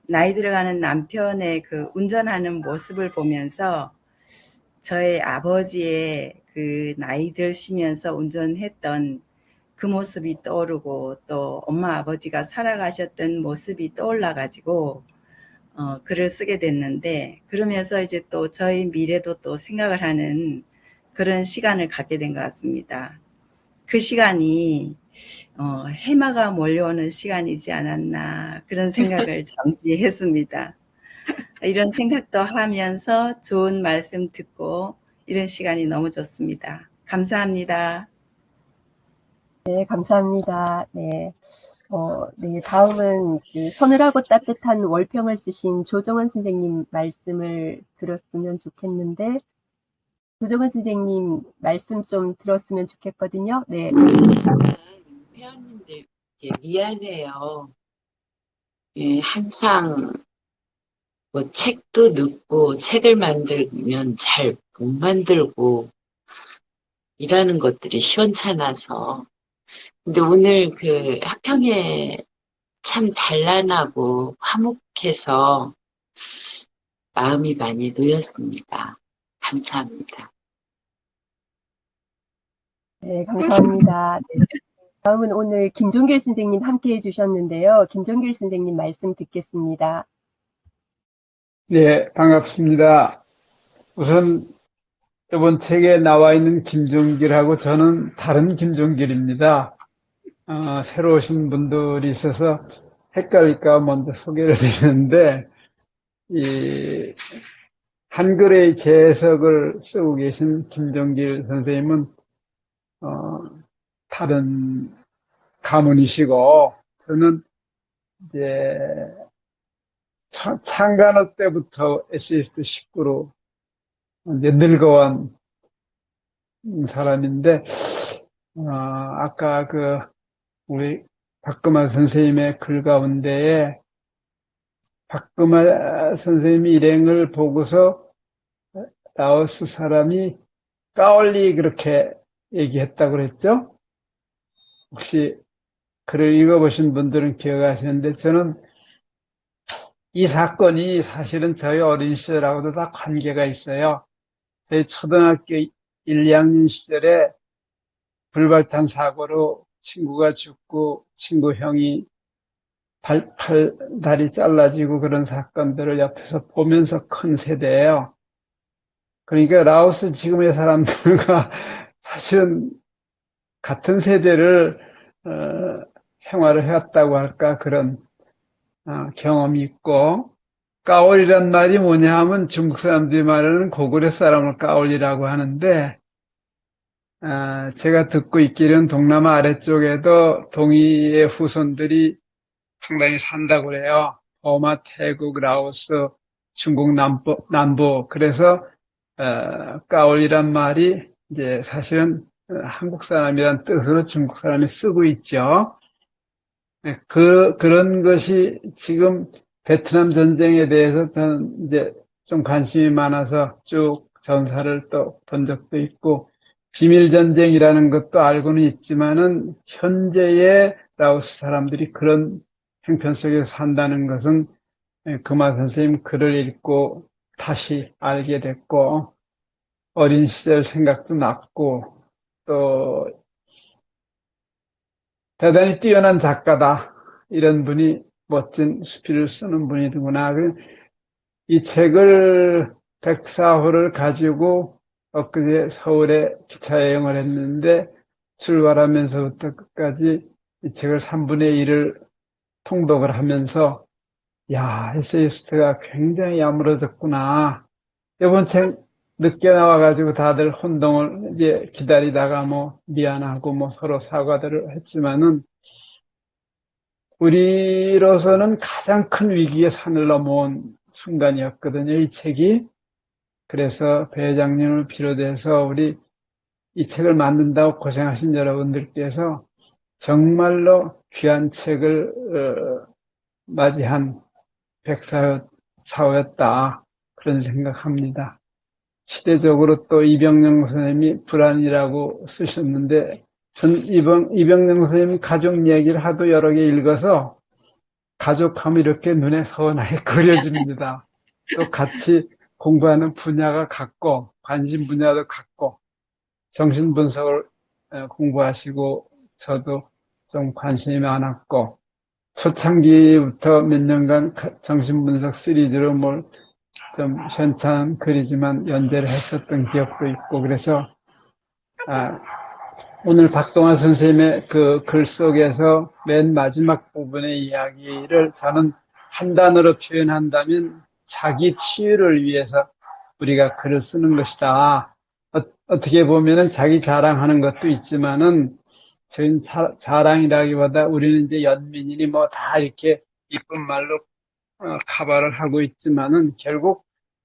나이 들어가는 남편의 그 운전하는 모습을 보면서 저의 아버지의 그 나이 드시면서 운전했던 그 모습이 떠오르고 또 엄마 아버지가 살아가셨던 모습이 떠올라 가지고 글을 쓰게 됐는데 그러면서 이제 또 저희 미래도 또 생각을 하는 그런 시간을 갖게 된 것 같습니다. 그 시간이 해마가 몰려오는 시간이지 않았나 그런 생각을 잠시 했습니다. 이런 생각도 하면서 좋은 말씀 듣고 이런 시간이 너무 좋습니다. 감사합니다. 네, 감사합니다. 네. 네, 다음은 그 서늘하고 따뜻한 월평을 쓰신 조정원 선생님 말씀을 들었으면 좋겠는데, 조정원 선생님 말씀 좀 들었으면 좋겠거든요. 네. 회원님들께 미안해요. 예, 항상 뭐 책도 늦고 책을 만들면 잘 못 만들고 이라는 것들이 시원찮아서. 근데 오늘 그 합평에 참 단란하고 화목해서 마음이 많이 놓였습니다. 감사합니다. 네, 감사합니다. 네. 다음은 오늘 김종길 선생님 함께 해주셨는데요. 김종길 선생님 말씀 듣겠습니다. 네, 반갑습니다. 우선 이번 책에 나와 있는 김종길하고 저는 다른 김종길입니다. 새로 오신 분들이 있어서 헷갈릴까 먼저 소개를 드리는데, 이 한글의 재해석을 쓰고 계신 김종길 선생님은 다른 가문이시고, 저는 이제 창간호 때부터 에세이스트 식구로 이제 늙어온 사람인데, 아까 우리 박금화 선생님의 글 가운데에 박금화 선생님이 일행을 보고서 라오스 사람이 까올리 그렇게 얘기했다고 그랬죠? 혹시 글을 읽어보신 분들은 기억하시는데, 저는 이 사건이 사실은 저희 어린 시절하고도 다 관계가 있어요. 저희 초등학교 1, 2학년 시절에 불발탄 사고로 친구가 죽고 친구 형이 다리 잘라지고 그런 사건들을 옆에서 보면서 큰 세대예요. 그러니까 라오스 지금의 사람들과 사실은 같은 세대를 생활을 해왔다고 할까 그런 경험이 있고, 까올이란 말이 뭐냐 하면 중국 사람들이 말하는 고구려 사람을 까올이라고 하는데, 제가 듣고 있기는 동남아 아래쪽에도 동이의 후손들이 상당히 산다고 그래요. 버마, 태국, 라오스, 중국 남부. 그래서 까올이란 말이 이제 사실은 한국 사람이란 뜻으로 중국 사람이 쓰고 있죠. 네, 그런 것이 지금 베트남 전쟁에 대해서 저는 이제 좀 관심이 많아서 쭉 전사를 또 본 적도 있고, 비밀 전쟁이라는 것도 알고는 있지만은, 현재의 라오스 사람들이 그런 형편 속에서 산다는 것은 금화 선생님 글을 읽고 다시 알게 됐고, 어린 시절 생각도 났고, 또 대단히 뛰어난 작가다. 이런 분이 멋진 수필을 쓰는 분이구나. 이 책을 104호를 가지고 엊그제 서울에 기차 여행을 했는데 출발하면서부터 끝까지 이 책을 3분의 1을 통독을 하면서 야, 에세이스트가 굉장히 야무러졌구나. 이번 책 늦게 나와가지고 다들 혼동을 이제 기다리다가 뭐 미안하고 뭐 서로 사과들을 했지만은 우리로서는 가장 큰 위기의 산을 넘어온 순간이었거든요, 이 책이. 그래서 배 회장님을 비롯해서 우리 이 책을 만든다고 고생하신 여러분들께서 정말로 귀한 책을 맞이한 백사였다. 그런 생각합니다. 시대적으로 또 이병영 선생님이 불안이라고 쓰셨는데, 전 이병영 선생님 가족 얘기를 하도 여러 개 읽어서 가족하면 이렇게 눈에 선하게 그려집니다. 또 같이 공부하는 분야가 같고, 관심 분야도 같고, 정신분석을 공부하시고, 저도 좀 관심이 많았고, 초창기부터 몇 년간 정신분석 시리즈로 뭘 좀 현찬 글이지만 연재를 했었던 기억도 있고, 그래서 오늘 박동환 선생님의 그 글 속에서 맨 마지막 부분의 이야기를 저는 한 단어로 표현한다면 자기 치유를 위해서 우리가 글을 쓰는 것이다. 어떻게 보면은 자기 자랑하는 것도 있지만은 저희는 자랑이라기보다 우리는 이제 연민이니 뭐 다 이렇게 이쁜 말로 카바를 하고 있지만은 결국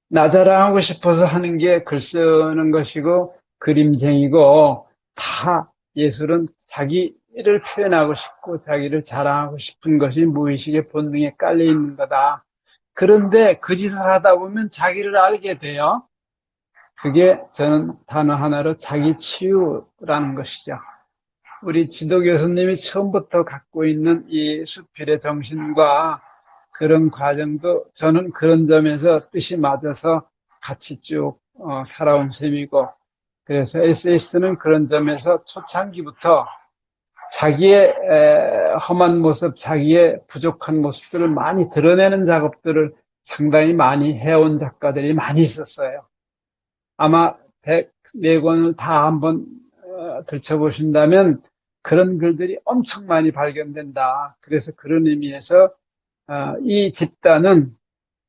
나 자랑하고 싶어서 하는 게 글 쓰는 것이고 그림쟁이고, 다 예술은 자기를 표현하고 싶고 자기를 자랑하고 싶은 것이 무의식의 본능에 깔려 있는 거다. 그런데 그 짓을 하다 보면 자기를 알게 돼요. 그게 저는 단어 하나로 자기 치유라는 것이죠. 우리 지도 교수님이 처음부터 갖고 있는 이 수필의 정신과 그런 과정도 저는 그런 점에서 뜻이 맞아서 같이 쭉 살아온 셈이고, 그래서 에세이스트는 그런 점에서 초창기부터 자기의 험한 모습, 자기의 부족한 모습들을 많이 드러내는 작업들을 상당히 많이 해온 작가들이 많이 있었어요. 아마 104권을 다 한번 들춰보신다면 그런 글들이 엄청 많이 발견된다. 그래서 그런 의미에서 이 집단은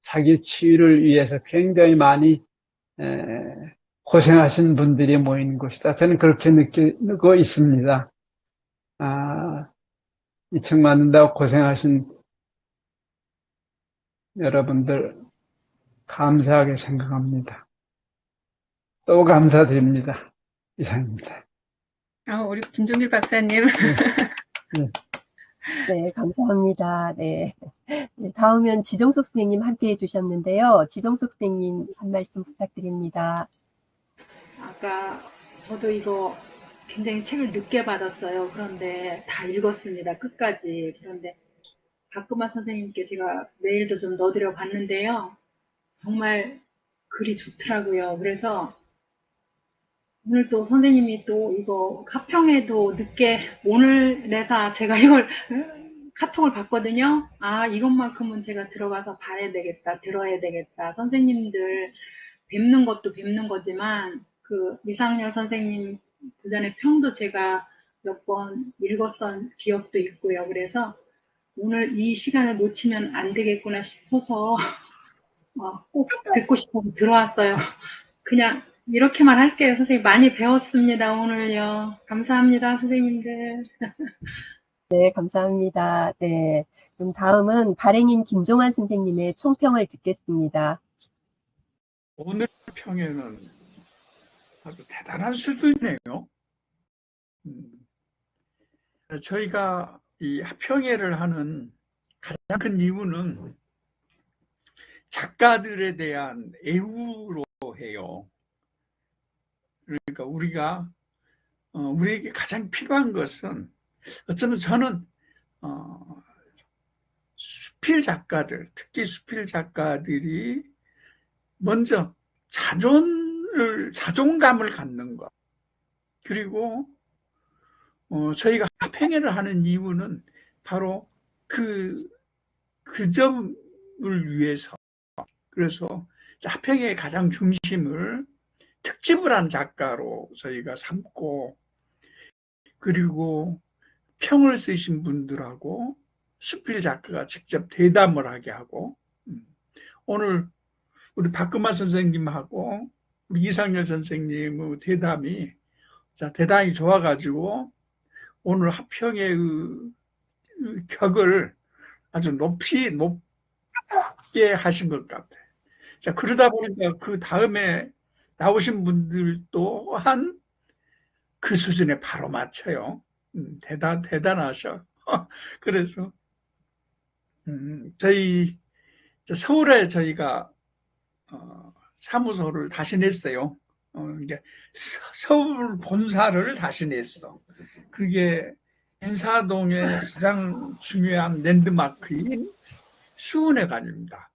자기 치유를 위해서 굉장히 많이 고생하신 분들이 모인 곳이다. 저는 그렇게 느끼고 있습니다. 이 책 만든다고 고생하신 여러분들 감사하게 생각합니다. 또 감사드립니다. 이상입니다. 우리 김종길 박사님. 네, 감사합니다. 네. 다음은 지정숙 선생님 함께 해주셨는데요. 지정숙 선생님 한 말씀 부탁드립니다. 아까 저도 이거 굉장히 책을 늦게 받았어요. 그런데 다 읽었습니다. 끝까지. 그런데 박금화 선생님께 제가 메일도 좀 넣어드려 봤는데요. 정말 글이 좋더라고요. 그래서 오늘 또 선생님이 또 이거 카평에도 늦게 오늘 내사 제가 이걸 카톡을 봤거든요. 이것만큼은 제가 들어가서 봐야 되겠다, 들어야 되겠다. 선생님들 뵙는 것도 뵙는 거지만 그 미상열 선생님 그전에 평도 제가 몇 번 읽었던 기억도 있고요. 그래서 오늘 이 시간을 놓치면 안 되겠구나 싶어서 꼭 듣고 싶어서 들어왔어요. 그냥 이렇게만 할게요. 선생님 많이 배웠습니다. 오늘요. 감사합니다. 선생님들. 네, 감사합니다. 네, 그럼 다음은 발행인 김종환 선생님의 총평을 듣겠습니다. 오늘 평에는 아주 대단한 수준이네요. 저희가 이 합평회를 하는 가장 큰 이유는 작가들에 대한 애우로 해요. 그러니까 우리에게 가장 필요한 것은 어쩌면 저는 수필 작가들, 특히 수필 작가들이 먼저 자존감을 갖는 것. 그리고 저희가 합평회를 하는 이유는 바로 그 점을 위해서. 그래서 합평회의 가장 중심을 특집을 한 작가로 저희가 삼고, 그리고 평을 쓰신 분들하고 수필 작가가 직접 대담을 하게 하고, 오늘 우리 박금화 선생님하고 우리 이상열 선생님의 대담이 대단히 좋아가지고 오늘 합평의 격을 아주 높게 하신 것 같아요. 자, 그러다 보니까 그 다음에 나오신 분들 또한 그 수준에 바로 맞춰요. 대단하셔. 그래서 서울에 저희가 사무소를 다시 냈어요. 이제 서울 본사를 다시 냈어. 그게 인사동의 가장 중요한 랜드마크인 수은회관입니다.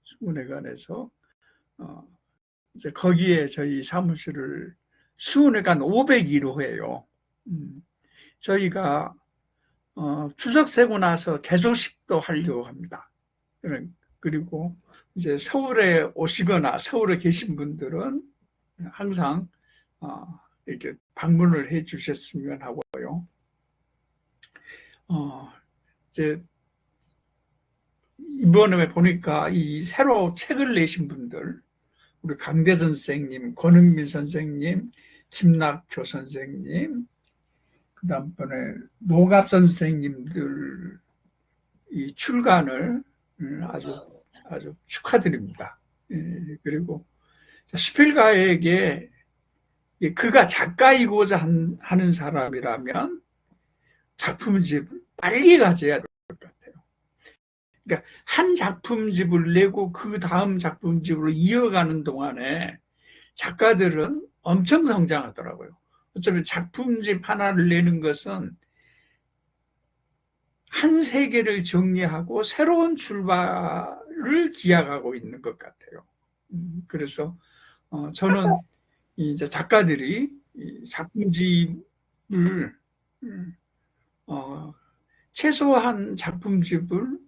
수은회관에서 이제 거기에 저희 사무실을 수은회관 501호예요. 저희가 추석 세고 나서 개소식도 하려고 합니다. 그리고 이제 서울에 오시거나 서울에 계신 분들은 항상 이렇게 방문을 해 주셨으면 하고요. 이제 이번에 보니까 이 새로 책을 내신 분들, 우리 강대 선생님, 권은민 선생님, 김낙표 선생님, 그다음번에 노갑 선생님들 이 출간을 아주 축하드립니다. 그리고 수필가에게 그가 작가이고자 하는 사람이라면 작품집을 빨리 가져야 될 것 같아요. 그러니까 한 작품집을 내고 그 다음 작품집으로 이어가는 동안에 작가들은 엄청 성장하더라고요. 어쩌면 작품집 하나를 내는 것은 한 세계를 정리하고 새로운 출발을 기약하고 있는 것 같아요. 그래서 저는 이제 작가들이 작품집을 최소한 작품집을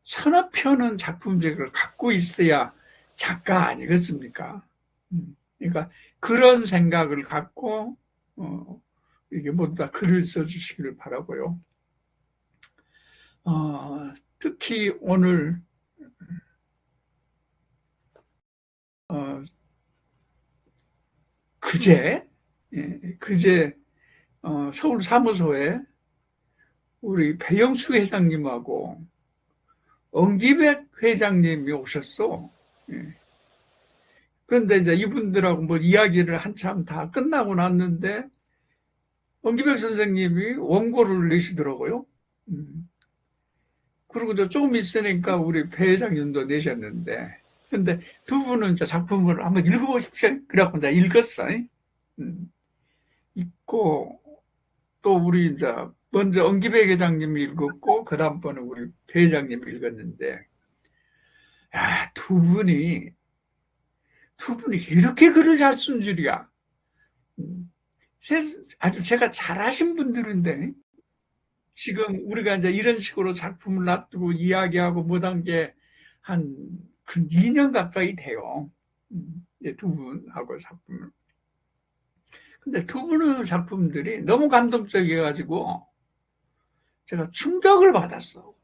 서너 편은 작품집을 갖고 있어야 작가 아니겠습니까? 그러니까 그런 생각을 갖고 이게 모두 다 글을 써주시기를 바라고요. 특히 오늘 그제 서울 사무소에 우리 배영수 회장님하고 엉기백 회장님이 오셨어. 그런데 이제 이분들하고 뭐 이야기를 한참 다 끝나고 났는데 엉기백 선생님이 원고를 내시더라고요. 그리고 또 조금 있으니까 우리 배 회장님도 내셨는데, 근데 두 분은 이제 작품을 한번 읽어보십시오. 그래갖고 이제 읽었어. 읽고 또 우리 이제 먼저 엉기백 회장님이 읽었고 그 다음번에 우리 배 회장님이 읽었는데, 야, 두 분이 이렇게 글을 잘 쓴 줄이야. 아주 제가 잘하신 분들인데 지금 우리가 이제 이런 식으로 작품을 놔두고 이야기하고 못한 게 한 2년 가까이 돼요. 두 분하고 작품을. 근데 두 분의 작품들이 너무 감동적이어가지고 제가 충격을 받았어.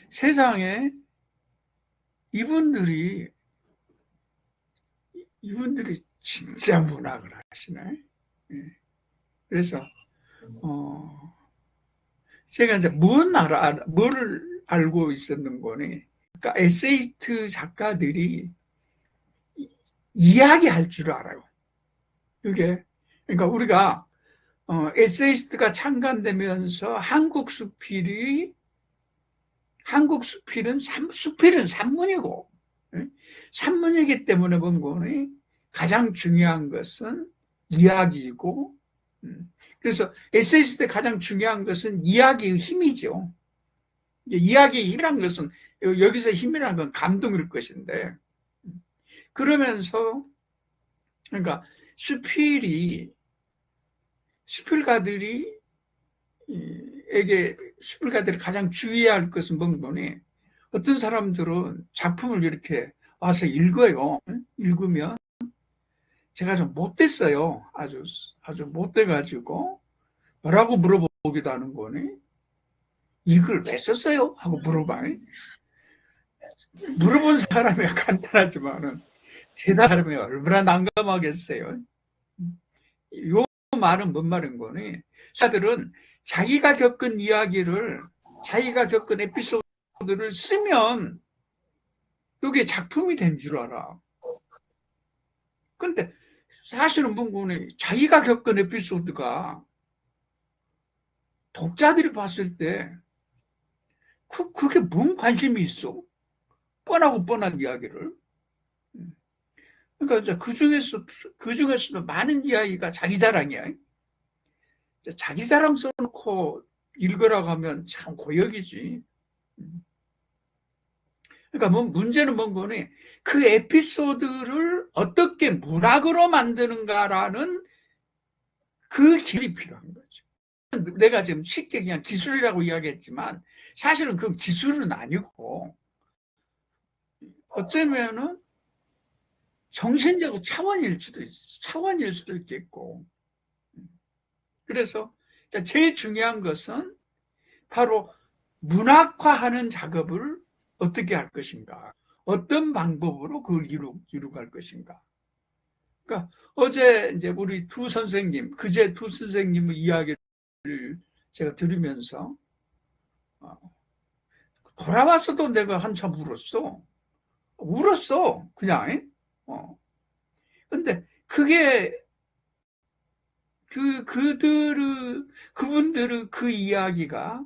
세상에 이분들이 진짜 문학을 하시네. 그래서 제가 이제 뭐를 알고 있었는 거니, 그러니까 에세이스트 작가들이 이야기할 줄 알아요. 그러니까 우리가 에세이스트가 창간되면서 수필은 산문이고, 산문이기 때문에 본거니 가장 중요한 것은 이야기이고, 그래서 에세이스트의 가장 중요한 것은 이야기의 힘이죠. 이야기의 힘이란 것은, 여기서 힘이라는 건 감동일 것인데, 그러면서, 그러니까 수필가들이 가장 주의해야 할 것은 뭔거니, 어떤 사람들은 작품을 이렇게 와서 읽어요. 읽으면 제가 좀 못됐어요. 아주 못돼가지고 뭐라고 물어보기도 하는 거니, 이걸 왜 썼어요? 하고 물어봐요. 물어본 사람이 간단하지만은 대답하는 사람이 얼마나 난감하겠어요. 요 말은 뭔 말인 거니? 사들은 자기가 겪은 이야기를, 자기가 겪은 에피소드를 쓰면 이게 작품이 된 줄 알아. 근데 사실은 뭔거니, 자기가 겪은 에피소드가 독자들이 봤을 때 그게 뭔 관심이 있어? 뻔하고 뻔한 이야기를. 그러니까 그 중에서도 많은 이야기가 자기 자랑이야. 자기 자랑 써놓고 읽으라고 하면 참 고역이지. 그러니까 문제는 뭔거니, 그 에피소드를 어떻게 문학으로 만드는가라는 그 길이 필요한 거죠. 내가 지금 쉽게 그냥 기술이라고 이야기했지만 사실은 그건 기술은 아니고, 어쩌면은 정신적으로 차원일 수도 있겠고. 그래서 제일 중요한 것은 바로 문학화하는 작업을 어떻게 할 것인가, 어떤 방법으로 그걸 이루갈 것인가. 그러니까 어제 이제 우리 그제 두 선생님의 이야기를 제가 들으면서 돌아와서도 내가 한참 울었어 그냥. 근데 그게 그분들의 그 이야기가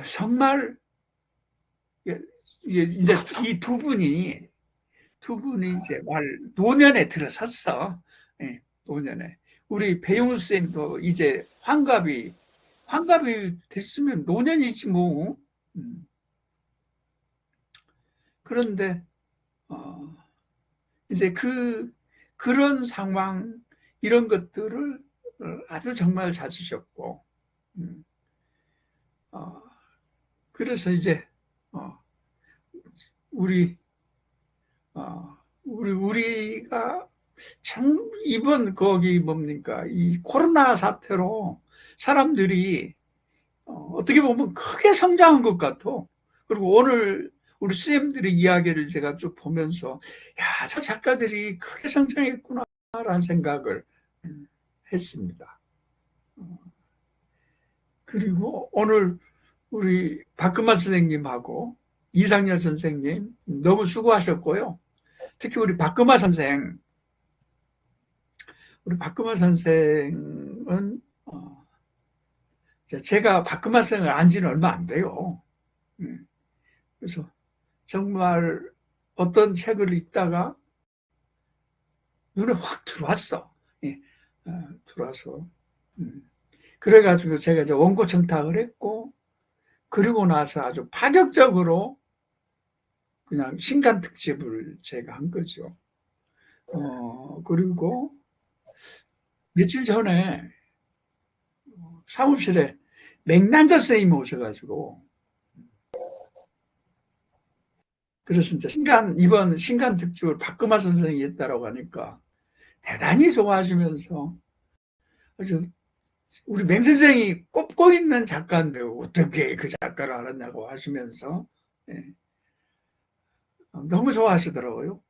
정말, 이제 이 두 분이 이제 노년에 들어섰어. 노년에. 우리 배용수 쌤도 이제 환갑이 됐으면 노년이지 뭐. 그런데 이제 그런 상황, 이런 것들을 아주 정말 잘 쓰셨고, 그래서 이제 우리가 참 이번 이 코로나 사태로 사람들이 어떻게 보면 크게 성장한 것 같아. 그리고 오늘 우리 쌤들의 이야기를 제가 쭉 보면서, 야, 저 작가들이 크게 성장했구나라는 생각을 했습니다. 그리고 오늘 우리 박금만 선생님하고 이상열 선생님 너무 수고하셨고요. 특히 우리 박금만 선생은 제가 박금만 선생을 안 지는 얼마 안 돼요. 그래서 정말 어떤 책을 읽다가 눈에 확 들어왔어. 들어와서. 그래가지고 제가 이제 원고 청탁을 했고, 그리고 나서 아주 파격적으로 그냥 신간 특집을 제가 한 거죠. 그리고 며칠 전에 사무실에 맥난자 선생님이 오셔가지고, 그래서 이제 이번 신간 특집을 박금화 선생님이 했다라고 하니까 대단히 좋아하시면서, 아주 우리 맹 선생이 꼽고 있는 작가인데 어떻게 그 작가를 알았냐고 하시면서 너무 좋아하시더라고요.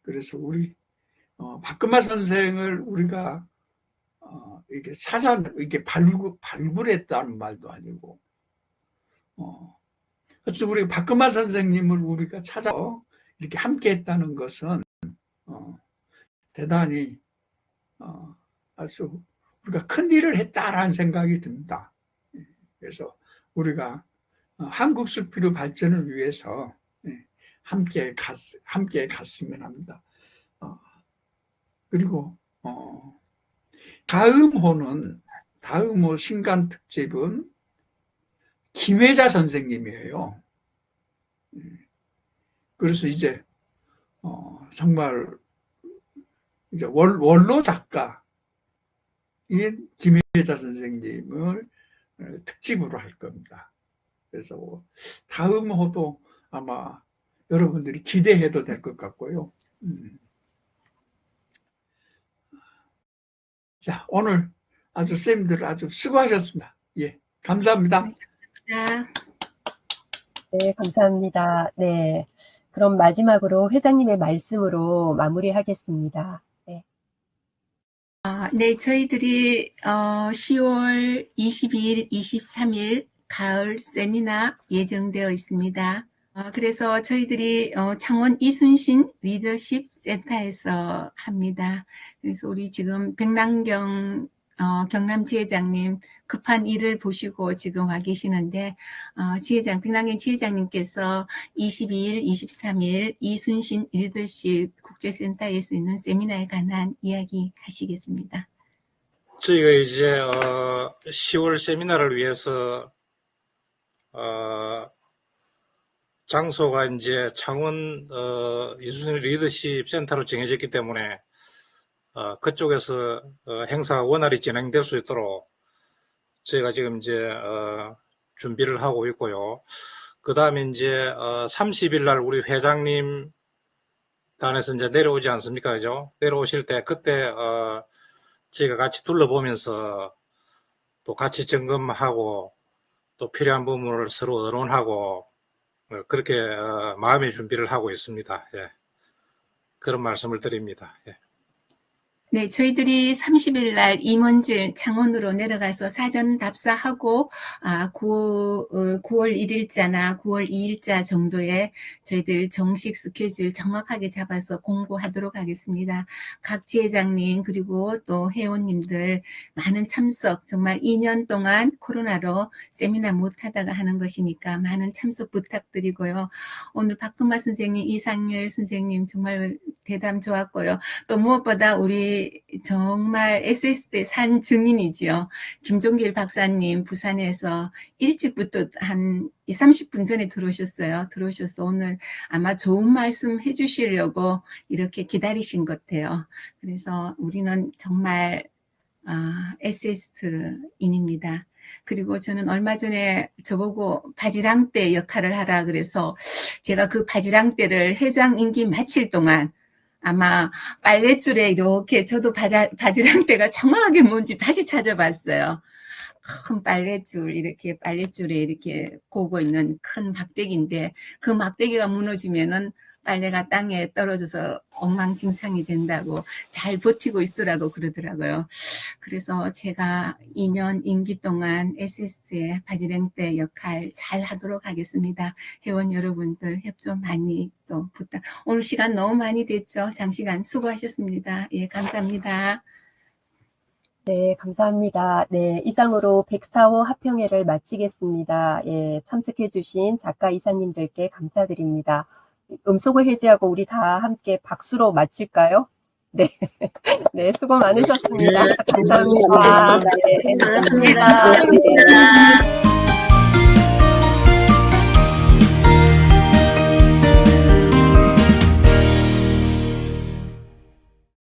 그래서 우리 박금화 선생을 우리가 이렇게 이렇게 발굴했다는 말도 아니고, 그래서 우리 박금화 선생님을 우리가 찾아 이렇게 함께 했다는 것은 대단히 아주 우리가 큰 일을 했다라는 생각이 듭니다. 그래서 우리가 한국 수필의 발전을 위해서 함께 갔으면 합니다. 그리고 다음 호 신간 특집은 김혜자 선생님이에요. 그래서 이제 정말 이제 원로 작가인 김혜자 선생님을 특집으로 할 겁니다. 그래서 다음 호도 아마 여러분들이 기대해도 될 것 같고요. 자, 오늘 아주 쌤들 아주 수고하셨습니다. 예, 감사합니다. 네, 감사합니다. 네. 그럼 마지막으로 회장님의 말씀으로 마무리하겠습니다. 네. 네, 저희들이 10월 22일, 23일 가을 세미나 예정되어 있습니다. 그래서 저희들이 창원 이순신 리더십 센터에서 합니다. 그래서 우리 지금 백남경 경남 지회장님 급한 일을 보시고 지금 와 계시는데 백남경 지회장님께서 22일, 23일 이순신 리더십 국제센터에서 있는 세미나에 관한 이야기 하시겠습니다. 저희가 이제 10월 세미나를 위해서 장소가 이제 창원 이순신 리더십 센터로 정해졌기 때문에 그쪽에서 행사가 원활히 진행될 수 있도록 저희가 지금 이제 준비를 하고 있고요. 그 다음에 이제 30일 날 우리 회장님 단에서 이제 내려오지 않습니까? 그죠? 내려오실 때 그때 저희가 같이 둘러보면서 또 같이 점검하고 또 필요한 부분을 서로 의논하고 그렇게 마음의 준비를 하고 있습니다. 예. 그런 말씀을 드립니다. 예. 네, 저희들이 30일 날 임원진 창원으로 내려가서 사전 답사하고 9월 1일자나 9월 2일자 정도에 저희들 정식 스케줄 정확하게 잡아서 공고하도록 하겠습니다. 각 지회장님 그리고 또 회원님들 많은 참석, 정말 2년 동안 코로나로 세미나 못하다가 하는 것이니까 많은 참석 부탁드리고요. 오늘 박금마 선생님, 이상열 선생님 정말 대담 좋았고요. 또 무엇보다 우리 정말 SS대 산 증인이지요. 김종길 박사님 부산에서 일찍부터 한 30분 전에 들어오셔서 오늘 아마 좋은 말씀 해주시려고 이렇게 기다리신 것 같아요. 그래서 우리는 정말 SS인입니다. 그리고 저는 얼마 전에 저보고 바지랑떼 역할을 하라 그래서 제가 그 바지랑떼를 회장 임기 마칠 동안 아마 빨랫줄에 이렇게 저도 바지랑떼가 정확하게 뭔지 다시 찾아봤어요. 큰 빨랫줄에 이렇게 고고 있는 큰 막대기인데 그 막대기가 무너지면은 빨래가 땅에 떨어져서 엉망진창이 된다고 잘 버티고 있으라고 그러더라고요. 그래서 제가 2년 임기 동안 SS의 바지랭떼 역할 잘 하도록 하겠습니다. 회원 여러분들 협조 많이 또 부탁. 오늘 시간 너무 많이 됐죠. 장시간 수고하셨습니다. 예, 감사합니다. 네, 감사합니다. 네, 이상으로 104호 합평회를 마치겠습니다. 예, 참석해주신 작가 이사님들께 감사드립니다. 음소거 해제하고 우리 다 함께 박수로 마칠까요? 네. 네, 수고 많으셨습니다. 감사합니다. 네, 고맙습니다.